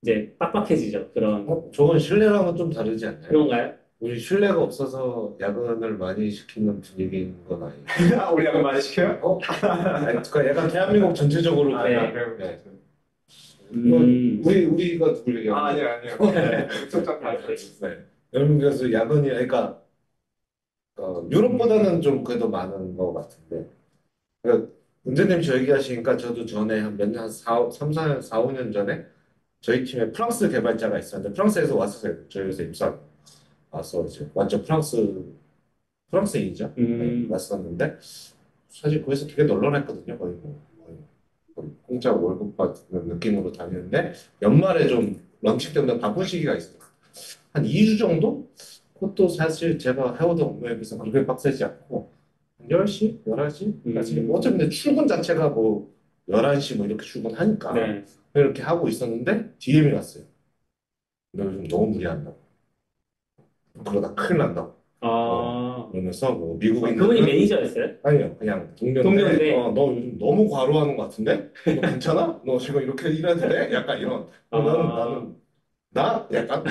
Speaker 2: 이제 빡빡해지죠. 그런.
Speaker 6: 저건 신뢰랑은 좀 다르지 않나요?
Speaker 2: 그런가요?
Speaker 6: 우리 신뢰가 없어서 야근을 많이 시키는 분위기인 건 아니에요.
Speaker 7: 우리 약간 많이 시켜요?
Speaker 6: 그러니까 약간 대한민국 전체적으로
Speaker 2: 네.
Speaker 6: 네. 우리가 누굴 얘기하는
Speaker 7: 아니요. 속상 다
Speaker 6: 네. 여러분 그래서 야근이 그러니까 유럽보다는 좀 그래도 많은 것 같은데 그러니까 문제님 저 얘기하시니까 저도 전에 한 몇 년, 한 4, 5년 전에 저희 팀에 프랑스 개발자가 있었는데 프랑스에서 왔었어요. 저희 회사 입사 와서 이제 완전 프랑스인이죠. 네, 왔었는데 사실 그 회사 되게 널널했거든요. 거의 공짜 월급 받는 느낌으로 다니는데 연말에 좀 런칭 때문에 바쁜 시기가 있어요. 한 2주 정도? 그것도 사실 제가 해오던 업무에 비해서 그렇게 빡세지 않고 10시? 11시까지 어차피 근데 출근 자체가 뭐 11시 뭐 이렇게 출근하니까
Speaker 2: 네.
Speaker 6: 이렇게 하고 있었는데 DM이 왔어요. 너 요즘 너무 무리한다고. 그러다 큰일 난다고. 그러면서 뭐 미국인
Speaker 2: 그분이 매니저였어요?
Speaker 6: 아니요 그냥 동료인데 너 요즘 너무 과로하는 것 같은데? 너 괜찮아? 너 지금 이렇게 일해도 돼? 약간 이런 나는 나? 약간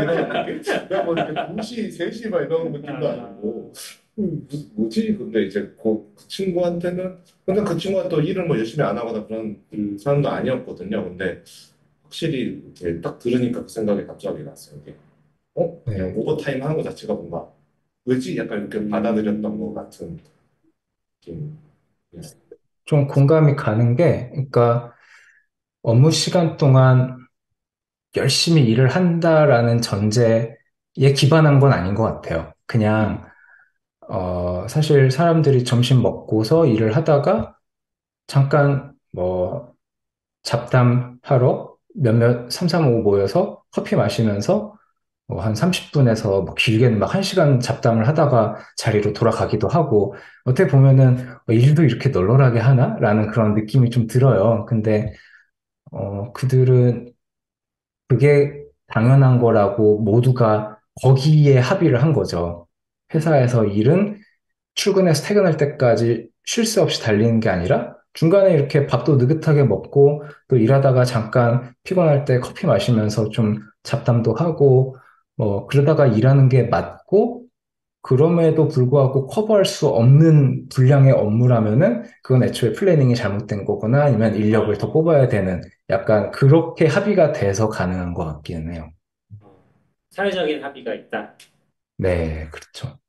Speaker 6: 이런 느낌? 내가 뭐 이렇게 2시, 3시 막 이런 느낌도 아니고 뭐지? 근데 이제 그 친구한테는 근데 그 친구가 또 일을 뭐 열심히 안 하거나 그런 사람도 아니었거든요. 근데 확실히 이렇게 딱 들으니까 그 생각이 갑자기 났어요. 이게 그냥
Speaker 5: 네.
Speaker 6: 오버타임 하는 것 자체가 뭔가 왜지? 약간 이렇게 받아들였던 것 같은 느낌.
Speaker 5: 좀 공감이 가는 게, 그러니까 업무 시간 동안 열심히 일을 한다라는 전제에 기반한 건 아닌 것 같아요. 그냥, 사실 사람들이 점심 먹고서 일을 하다가 잠깐 뭐 잡담하러 몇몇 3, 3, 5 모여서 커피 마시면서 뭐 한 30분에서 뭐 길게는 막 1시간 잡담을 하다가 자리로 돌아가기도 하고 어떻게 보면은 일도 이렇게 널널하게 하나? 라는 그런 느낌이 좀 들어요. 근데 그들은 그게 당연한 거라고 모두가 거기에 합의를 한 거죠. 회사에서 일은 출근해서 퇴근할 때까지 쉴 새 없이 달리는 게 아니라 중간에 이렇게 밥도 느긋하게 먹고 또 일하다가 잠깐 피곤할 때 커피 마시면서 좀 잡담도 하고 뭐 그러다가 일하는 게 맞고 그럼에도 불구하고 커버할 수 없는 분량의 업무라면은 그건 애초에 플래닝이 잘못된 거거나 아니면 인력을 더 뽑아야 되는 약간 그렇게 합의가 돼서 가능한 것 같기는 해요.
Speaker 2: 사회적인 합의가 있다.
Speaker 5: 네, 그렇죠.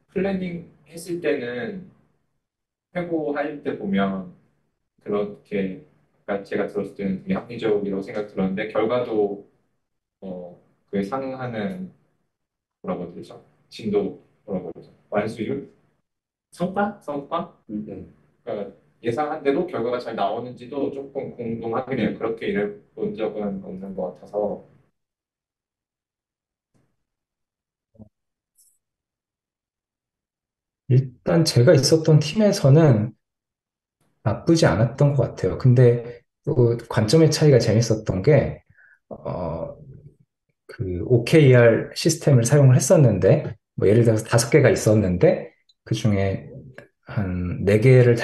Speaker 7: 플래닝 했을 때는 회고할 때 보면 그렇게 아까 제가 들었을 때는 되게 합리적이라고 생각 들었는데 결과도 그에 상응하는 뭐라고 해야 되죠? 진도 뭐라고 해야 되죠? 완수율? 성과? 그러니까 예상한 대로 결과가 잘 나오는지도 조금 궁금하긴 해요. 그렇게 일해본 적은 없는 것 같아서.
Speaker 5: 일단 제가 있었던 팀에서는 나쁘지 않았던 것 같아요. 근데 또 관점의 차이가 재밌었던 게, 어, 그 OKR 시스템을 사용을 했었는데, 뭐 예를 들어서 5개가 있었는데, 그 중에 한 4개를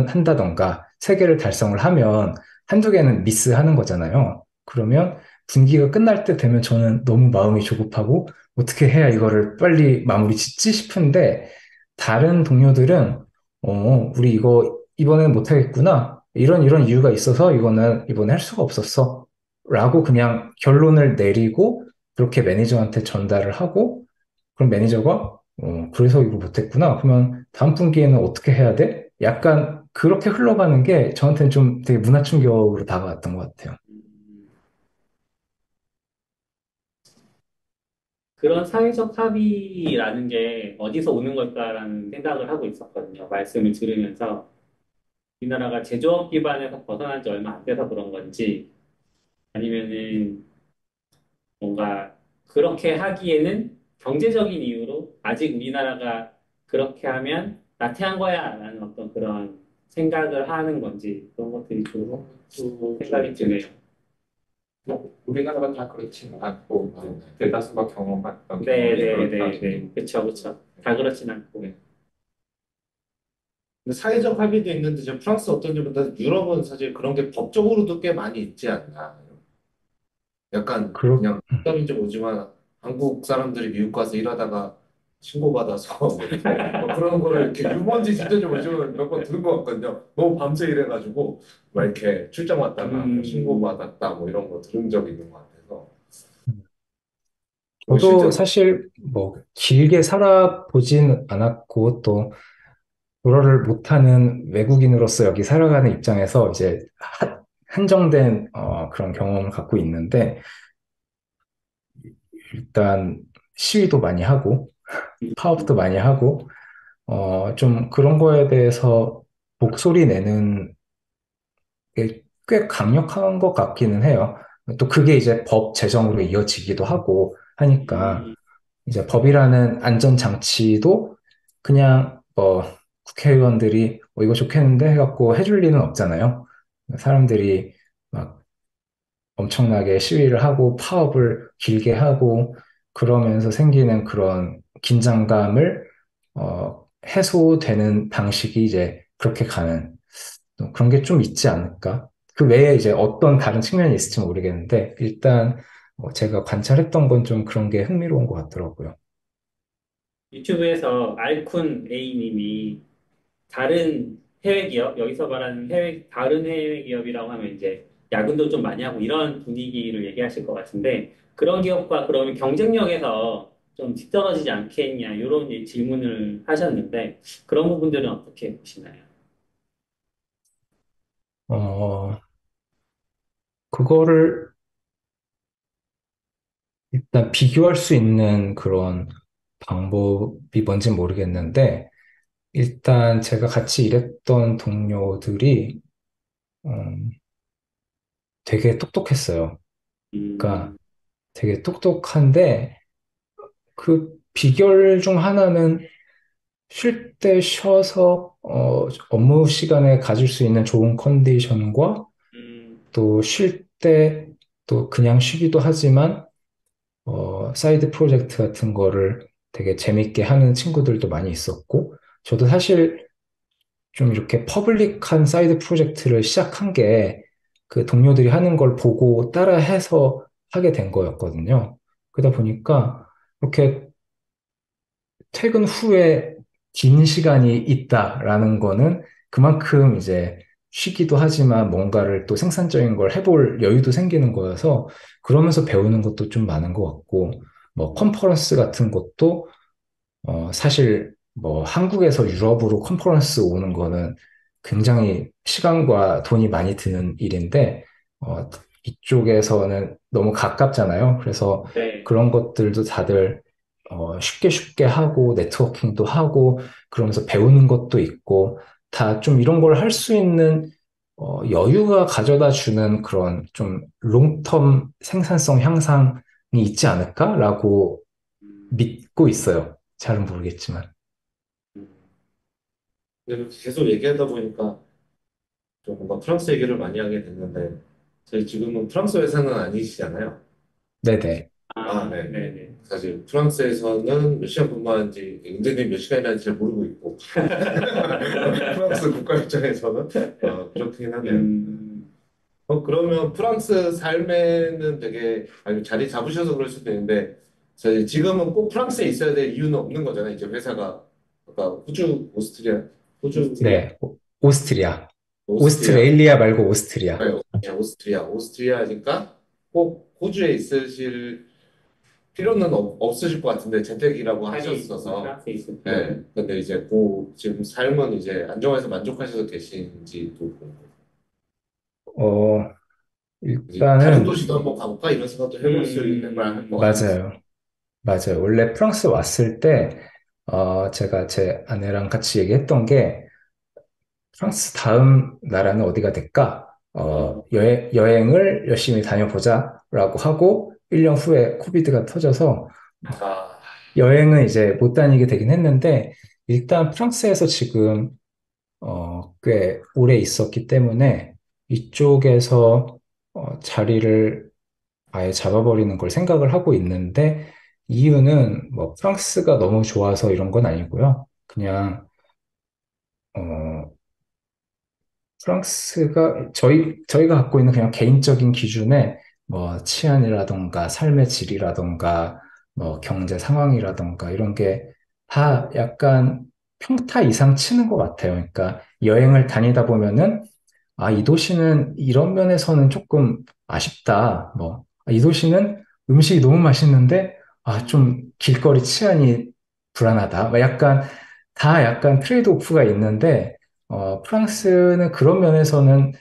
Speaker 5: 한다던가, 3개를 달성을 하면 한두 개는 미스하는 거잖아요. 그러면 분기가 끝날 때 되면 저는 너무 마음이 조급하고, 어떻게 해야 이거를 빨리 마무리 짓지 싶은데, 다른 동료들은, 우리 이거 이번엔 못하겠구나. 이런 이유가 있어서 이거는 이번에 할 수가 없었어. 라고 그냥 결론을 내리고 그렇게 매니저한테 전달을 하고 그럼 매니저가 그래서 이거 못했구나. 그러면 다음 분기에는 어떻게 해야 돼? 약간 그렇게 흘러가는 게 저한테는 좀 되게 문화 충격으로 다가왔던 것 같아요.
Speaker 2: 그런 사회적 합의라는 게 어디서 오는 걸까라는 생각을 하고 있었거든요. 말씀을 들으면서 우리나라가 제조업 기반에서 벗어난 지 얼마 안 돼서 그런 건지 아니면은 뭔가 그렇게 하기에는 경제적인 이유로 아직 우리나라가 그렇게 하면 나태한 거야 라는 어떤 그런 생각을 하는 건지 그런 것들이 좀 생각이 드네요.
Speaker 7: 뭐 우리나라가 다 그렇지는 않고 대다수가 경험했던
Speaker 2: 네네네네. 그쵸, 그쵸. 다 그렇진 않고.
Speaker 6: 근데 사회적 합의도 있는데 지금 프랑스 어떤지 보다 유럽은 사실 그런 게 법적으로도 꽤 많이 있지 않나. 약간
Speaker 5: 그렇,
Speaker 6: 그냥 부담이 좀 오지만 한국 사람들이 미국 가서 일하다가 신고받아서 뭐 이렇게 뭐 그런 거를 이렇게 유머인지 진짜 좀 요즘은 몇 번 들은 것 같거든요. 너무 밤새 일해가지고 막 이렇게 출장 왔다가 뭐 신고받았다 뭐 이런 거 들은 적이 있는 것 같아서 뭐
Speaker 5: 저도
Speaker 6: 실제로
Speaker 5: 사실 뭐 길게 살아보진 않았고 또 불어를 못하는 외국인으로서 여기 살아가는 입장에서 이제 한정된 그런 경험을 갖고 있는데 일단 시위도 많이 하고 파업도 많이 하고 좀 그런 거에 대해서 목소리 내는 게 꽤 강력한 것 같기는 해요. 또 그게 이제 법 제정으로 이어지기도 하고 하니까 이제 법이라는 안전장치도 그냥 국회의원들이 이거 좋겠는데 해갖고 해줄 리는 없잖아요. 사람들이 막 엄청나게 시위를 하고 파업을 길게 하고 그러면서 생기는 그런 긴장감을 해소되는 방식이 이제 그렇게 가는 또 그런 게 좀 있지 않을까? 그 외에 이제 어떤 다른 측면이 있을지 모르겠는데 일단 제가 관찰했던 건 좀 그런 게 흥미로운 것 같더라고요.
Speaker 2: 유튜브에서 알쿤 A님이 다른 해외 기업, 여기서 말하는 다른 해외 기업이라고 하면 이제 야근도 좀 많이 하고 이런 분위기를 얘기하실 것 같은데 그런 기업과 그러면 경쟁력에서 좀 뒤떨어지지 않겠냐 이런 질문을 하셨는데 그런 부분들은 어떻게 보시나요?
Speaker 5: 어, 그거를 일단 비교할 수 있는 그런 방법이 뭔지 모르겠는데, 일단 제가 같이 일했던 동료들이 음, 되게 똑똑했어요. 그러니까
Speaker 2: 음,
Speaker 5: 되게 똑똑한데 그 비결 중 하나는 쉴 때 쉬어서 업무 시간에 가질 수 있는 좋은 컨디션과
Speaker 2: 음,
Speaker 5: 또 쉴 때 또 그냥 쉬기도 하지만 사이드 프로젝트 같은 거를 되게 재밌게 하는 친구들도 많이 있었고 저도 사실 좀 이렇게 퍼블릭한 사이드 프로젝트를 시작한 게 그 동료들이 하는 걸 보고 따라해서 하게 된 거였거든요. 그러다 보니까 이렇게 퇴근 후에 긴 시간이 있다라는 거는 그만큼 이제 쉬기도 하지만 뭔가를 또 생산적인 걸 해볼 여유도 생기는 거여서 그러면서 배우는 것도 좀 많은 것 같고 뭐 컨퍼런스 같은 것도 사실 뭐 한국에서 유럽으로 컨퍼런스 오는 거는 굉장히 시간과 돈이 많이 드는 일인데, 이쪽에서는 너무 가깝잖아요. 그래서
Speaker 2: 네.
Speaker 5: 그런 것들도 다들 쉽게 쉽게 하고 네트워킹도 하고 그러면서 배우는 것도 있고 다 좀 이런 걸 할 수 있는 여유가 가져다 주는 그런 좀 롱텀 생산성 향상이 있지 않을까라고 믿고 있어요. 잘은 모르겠지만.
Speaker 6: 근데 계속 얘기하다 보니까 좀 뭔가 프랑스 얘기를 많이 하게 됐는데 저희 지금은 프랑스 회사는 아니시잖아요.
Speaker 5: 네네.
Speaker 6: 네네. 사실 프랑스에서는 몇 시간 근무하는지, 은재님 몇 시간이라는지 잘 모르고 있고, 프랑스 국가 입장에서는 그렇긴 하네요. 그러면 프랑스 삶에는 되게 아니, 자리 잡으셔서 그럴 수도 있는데, 저희 지금은 꼭 프랑스에 있어야 될 이유는 없는 거잖아요. 이제 회사가 아까 호주, 오스트리아, 호주,
Speaker 5: 네. 오스트리아.
Speaker 6: 오스트리아,
Speaker 5: 오스트레일리아 말고 오스트리아.
Speaker 6: 오스트리아니까 꼭 호주에 있으실 필요는 없으실 것 같은데 재택이라고 하셨어서
Speaker 2: 프랑스에 있을
Speaker 6: 네. 근데 이제 그 지금 삶은 이제 안정해서 만족하셔서 계신지도 궁금해요.
Speaker 5: 어,
Speaker 6: 이제 다른
Speaker 5: 일단은,
Speaker 6: 도시도 한번 가볼까 이런 생각도 해볼 수 있는 걸 할 것 같아서
Speaker 5: 맞아요. 맞아요. 원래 프랑스 왔을 때, 제가 제 아내랑 같이 얘기했던 게, 프랑스 다음 나라는 어디가 될까? 여행을 열심히 다녀보자라고 하고, 1년 후에 코비드가 터져서,
Speaker 6: 아,
Speaker 5: 여행은 이제 못 다니게 되긴 했는데, 일단 프랑스에서 지금 꽤 오래 있었기 때문에 이쪽에서 자리를 아예 잡아버리는 걸 생각을 하고 있는데 이유는 뭐 프랑스가 너무 좋아서 이런 건 아니고요. 그냥 어, 프랑스가 저희가 갖고 있는 그냥 개인적인 기준에 뭐 치안이라던가 삶의 질이라던가 뭐 경제 상황이라던가 이런 게 다 약간 평타 이상 치는 것 같아요. 그러니까 여행을 다니다 보면은 아, 이 도시는 이런 면에서는 조금 아쉽다. 뭐, 아, 이 도시는 음식이 너무 맛있는데, 아, 좀 길거리 치안이 불안하다. 막 약간 트레이드 오프가 있는데, 프랑스는 그런 면에서는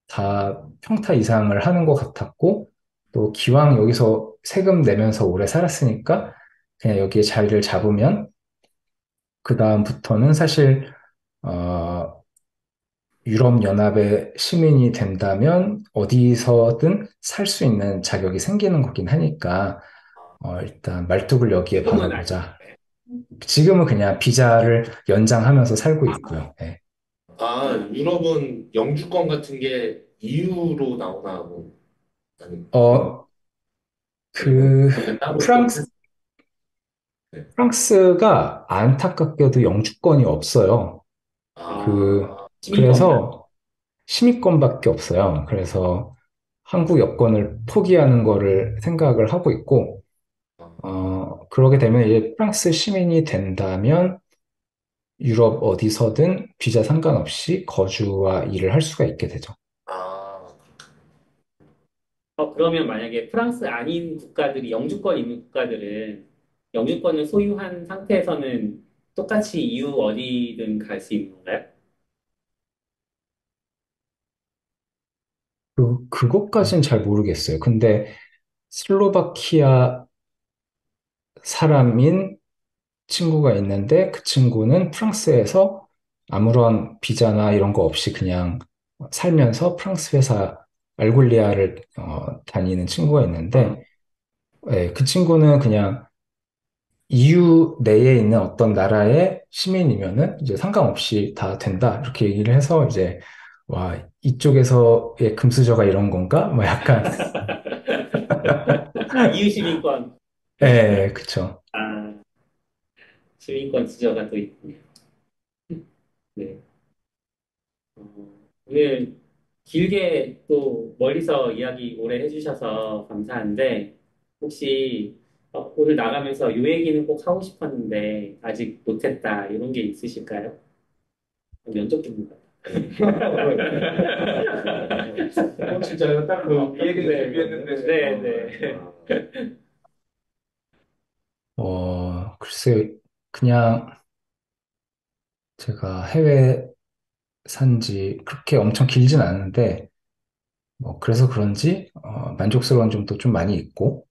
Speaker 5: 다 평타 이상을 하는 것 같았고, 또 기왕 여기서 세금 내면서 오래 살았으니까, 그냥 여기에 자리를 잡으면, 그 다음부터는 사실, 어, 유럽연합의 시민이 된다면 어디서든 살 수 있는 자격이 생기는 거긴 하니까 일단 말뚝을 여기에
Speaker 2: 지금은 아니.
Speaker 5: 박아보자. 지금은 그냥 비자를 연장하면서 살고 있고요. 네.
Speaker 6: 유럽은 영주권 같은 게 EU로 나오나 뭐 아니
Speaker 5: 어,
Speaker 6: 아니면
Speaker 5: 그
Speaker 6: 그게 따로 있고
Speaker 5: 프랑스,
Speaker 6: 네.
Speaker 5: 프랑스가 안타깝게도 영주권이 없어요.
Speaker 2: 시민권만.
Speaker 5: 그래서 시민권밖에 없어요. 그래서 한국 여권을 포기하는 거를 생각을 하고 있고 그러게 되면 이제 프랑스 시민이 된다면 유럽 어디서든 비자 상관없이 거주와 일을 할 수가 있게 되죠.
Speaker 6: 아,
Speaker 2: 그러면 만약에 프랑스 아닌 국가들이 영주권 있는 국가들은 영주권을 소유한 상태에서는 똑같이 EU 어디든 갈 수 있는 건가요?
Speaker 5: 그것까진 잘 모르겠어요. 근데 슬로바키아 사람인 친구가 있는데 그 친구는 프랑스에서 아무런 비자나 이런 거 없이 그냥 살면서 프랑스 회사 알골리아를 다니는 친구가 있는데 예, 그 친구는 그냥 EU 내에 있는 어떤 나라의 시민이면은 이제 상관없이 다 된다 이렇게 얘기를 해서 이제 와 이쪽에서의 금수저가 이런 건가? 뭐 약간
Speaker 2: EU 시민권,
Speaker 5: 예, 그쵸.
Speaker 2: 아, 시민권 지저가 또 있군요. 네. 오늘 길게 또 멀리서 이야기 오래 해주셔서 감사한데, 혹시 오늘 나가면서 요 얘기는 꼭 하고 싶었는데, 아직 못했다, 이런 게 있으실까요? 면접 줍니다.
Speaker 7: 진짜요? 딱그 얘기
Speaker 2: 네,
Speaker 7: 준비했는데.
Speaker 2: 네, 네.
Speaker 5: 글쎄 그냥 제가 해외 산지 그렇게 엄청 길진 않은데 뭐 그래서 그런지 만족스러운 점도 좀 많이 있고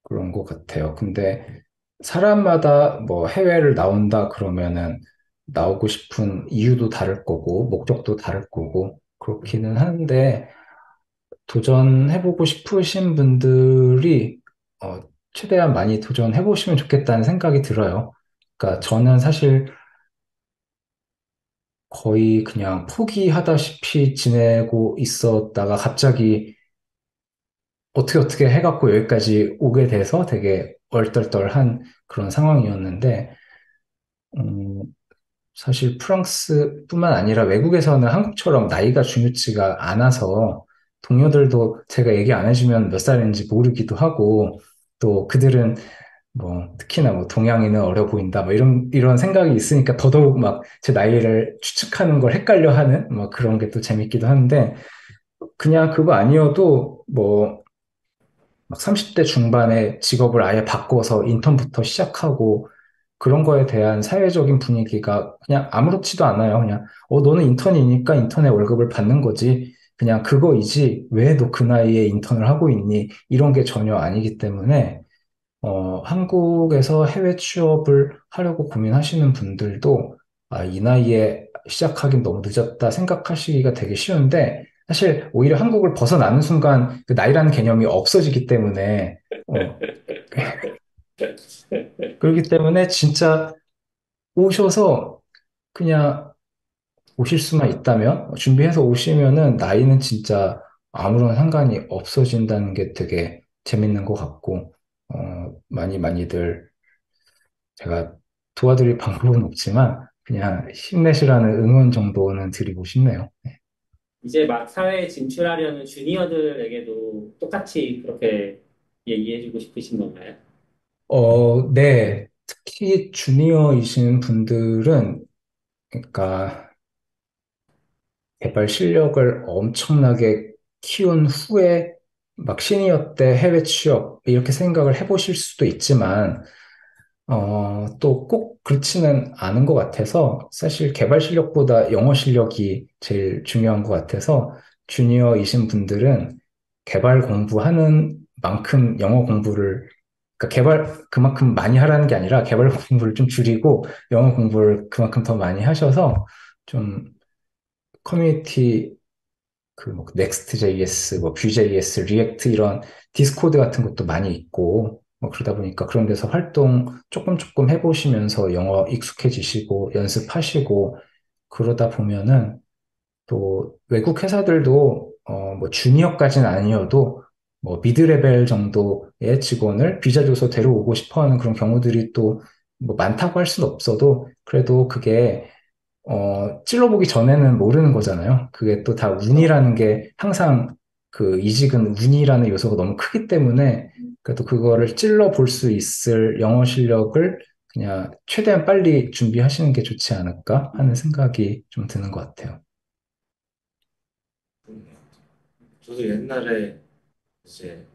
Speaker 5: 그런 것 같아요. 근데 사람마다 뭐 해외를 나온다 그러면은 나오고 싶은 이유도 다를 거고 목적도 다를 거고 그렇기는 한데 도전해보고 싶으신 분들이 어, 최대한 많이 도전해보시면 좋겠다는 생각이 들어요. 그러니까 저는 사실 거의 그냥 포기하다시피 지내고 있었다가 갑자기 어떻게 해갖고 여기까지 오게 돼서 되게 얼떨떨한 그런 상황이었는데, 음, 사실 프랑스뿐만 아니라 외국에서는 한국처럼 나이가 중요치가 않아서 동료들도 제가 얘기 안 해주면 몇 살인지 모르기도 하고 또 그들은 뭐 특히나 뭐 동양인은 어려 보인다 뭐 이런 생각이 있으니까 더더욱 막 제 나이를 추측하는 걸 헷갈려 하는 뭐 그런 게 또 재밌기도 한데 그냥 그거 아니어도 뭐 막 30대 중반에 직업을 아예 바꿔서 인턴부터 시작하고 그런 거에 대한 사회적인 분위기가 그냥 아무렇지도 않아요. 그냥, 너는 인턴이니까 인턴의 월급을 받는 거지. 그냥 그거이지. 왜 너 그 나이에 인턴을 하고 있니? 이런 게 전혀 아니기 때문에, 한국에서 해외 취업을 하려고 고민하시는 분들도, 아, 이 나이에 시작하긴 너무 늦었다 생각하시기가 되게 쉬운데, 사실 오히려 한국을 벗어나는 순간 그 나이라는 개념이 없어지기 때문에, 그렇기 때문에 진짜 오셔서 그냥 오실 수만 있다면 준비해서 오시면은 나이는 진짜 아무런 상관이 없어진다는 게 되게 재밌는 것 같고 많이들 제가 도와드릴 방법은 없지만 그냥 힘내시라는 응원 정도는 드리고 싶네요.
Speaker 2: 이제 막 사회에 진출하려는 주니어들에게도 똑같이 그렇게 얘기해주고 싶으신 건가요?
Speaker 5: 네. 특히 주니어이신 분들은 그러니까 개발 실력을 엄청나게 키운 후에 막 시니어 때 해외 취업 이렇게 생각을 해보실 수도 있지만 또 꼭 그렇지는 않은 것 같아서 사실 개발 실력보다 영어 실력이 제일 중요한 것 같아서 주니어이신 분들은 개발 공부하는 만큼 영어 공부를 그러니까 개발 그만큼 많이 하라는 게 아니라 개발 공부를 좀 줄이고 영어 공부를 그만큼 더 많이 하셔서 좀 커뮤니티 뭐 Next.js, 뭐 Vue.js, React 이런 디스코드 같은 것도 많이 있고 뭐 그러다 보니까 그런 데서 활동 조금 해보시면서 영어 익숙해지시고 연습하시고 그러다 보면은 또 외국 회사들도 뭐 주니어까지는 아니어도 뭐 미드 레벨 정도의 직원을 비자 줘서 데려오고 싶어 하는 그런 경우들이 또 뭐 많다고 할 수는 없어도 그래도 그게 찔러보기 전에는 모르는 거잖아요. 그게 또 다 운이라는 게 항상 그 이직은 운이라는 요소가 너무 크기 때문에 그래도 그거를 찔러 볼 수 있을 영어 실력을 그냥 최대한 빨리 준비하시는 게 좋지 않을까 하는 생각이 좀 드는 것 같아요.
Speaker 6: 저도 옛날에 이제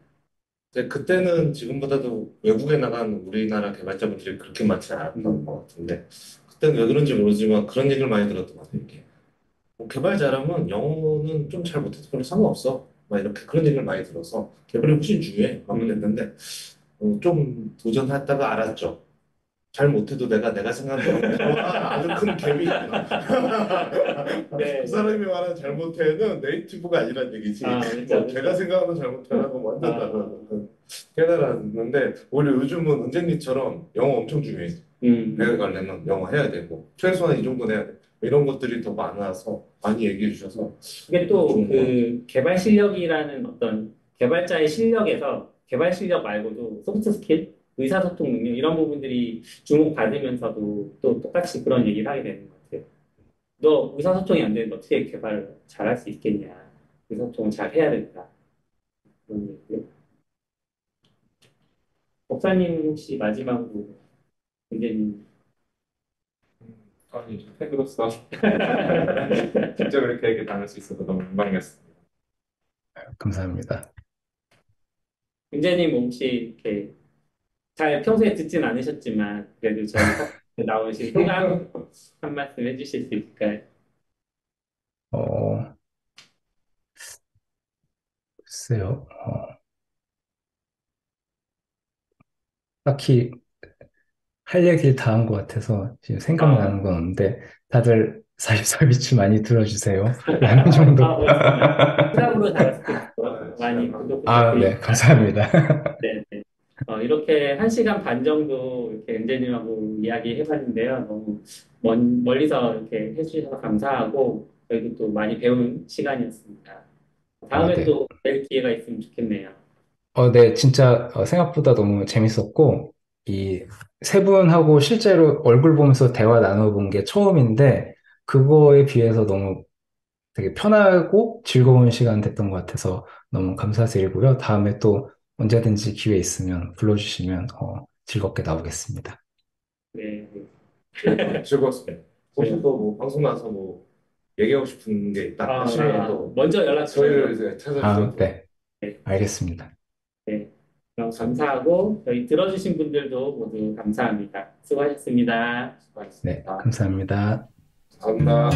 Speaker 6: 근데 그때는 지금보다도 외국에 나간 우리나라 개발자분들이 그렇게 많지 않았던 것 같은데 그때는 왜 그런지 모르지만 그런 얘기를 많이 들었던 것 같아요. 이게 뭐 개발 잘하면 영어는 좀 잘 못해도 별로 상관없어. 막 이렇게 그런 얘기를 많이 들어서 개발이 훨씬 중요해. 막 그랬는데 좀 도전했다가 알았죠. 잘 못해도 내가 생각하는 영어와 아주 큰 갭이 있구나. 그 사람이 말하는 잘못해는 네이티브가 아니란 얘기지. 뭐 걔가 생각하는 잘못해라고 완전 다른 그 깨달았는데 오히려 요즘은 은쟁이처럼 영어 엄청 중요해. 대학 가려면 영어 해야 되고 최소한 이 정도는 해야 돼. 이런 것들이 더 많아서 많이 얘기해 주셔서
Speaker 2: 이게 또
Speaker 6: 좋은 것 같아요.
Speaker 2: 그 개발 실력이라는 어떤 개발자의 실력에서 개발 실력 말고도 소프트 스킬, 의사소통 능력 이런 부분들이 주목받으면서도 또 똑같이 그런 얘기를 하게 되는 것 같아요. 너 의사소통이 안 되는데 어떻게 개발을 잘할 수 있겠냐. 의사소통을 잘 해야 된다. 그런 얘기요. 목사님 혹시 마지막으로 굉장히
Speaker 7: 아니, 팬으로서 직접 이렇게 얘기 나눌 수 있어서 너무 영광이었습니다.
Speaker 5: 감사합니다.
Speaker 2: 은재님 혹시 이렇게 잘 평소에 듣진 않으셨지만 그래도 저희 팟캐스트에 나오신 소감 한 말씀 해주실 수 있을까요?
Speaker 5: 어, 글쎄요. 딱히 할 얘기를 다 한 것 같아서 지금 생각나는 건 없는데 다들 사비사비치 많이 들어주세요. 라는 정도.
Speaker 2: 멋있습니다. 시작으로 잘할 수도 있고 많이 구독
Speaker 5: 아, 네,
Speaker 2: 부탁드립니다.
Speaker 5: 감사합니다.
Speaker 2: 네, 네. 이렇게 1시간 반 정도 이렇게 은재님하고 이야기해봤는데요. 너무 멀리서 이렇게 해주셔서 감사하고 저희도 또 많이 배운 시간이었습니다.
Speaker 5: 아,
Speaker 2: 다음에
Speaker 5: 네.
Speaker 2: 또 뵐 기회가 있으면 좋겠네요.
Speaker 5: 네, 진짜 생각보다 너무 재밌었고, 이 세 분하고 실제로 얼굴 보면서 대화 나눠본 게 처음인데, 그거에 비해서 너무 되게 편하고 즐거운 시간 됐던 것 같아서 너무 감사드리고요. 다음에 또 언제든지 기회 있으면 불러주시면 즐겁게 나오겠습니다.
Speaker 2: 네,
Speaker 6: 즐거웠습니다. 혹시 또뭐 방송 나서 뭐 얘기하고 싶은 게 있다 하시면 또
Speaker 2: 먼저 연락
Speaker 6: 저희를
Speaker 2: 주세요.
Speaker 6: 이제 찾아주셔도
Speaker 5: 네,
Speaker 2: 네.
Speaker 5: 알겠습니다.
Speaker 2: 네. 그럼 감사하고 저희 들어주신 분들도 모두 감사합니다. 수고하셨습니다.
Speaker 5: 네,
Speaker 6: 수고하셨습니다.
Speaker 5: 감사합니다.
Speaker 6: 감사합니다.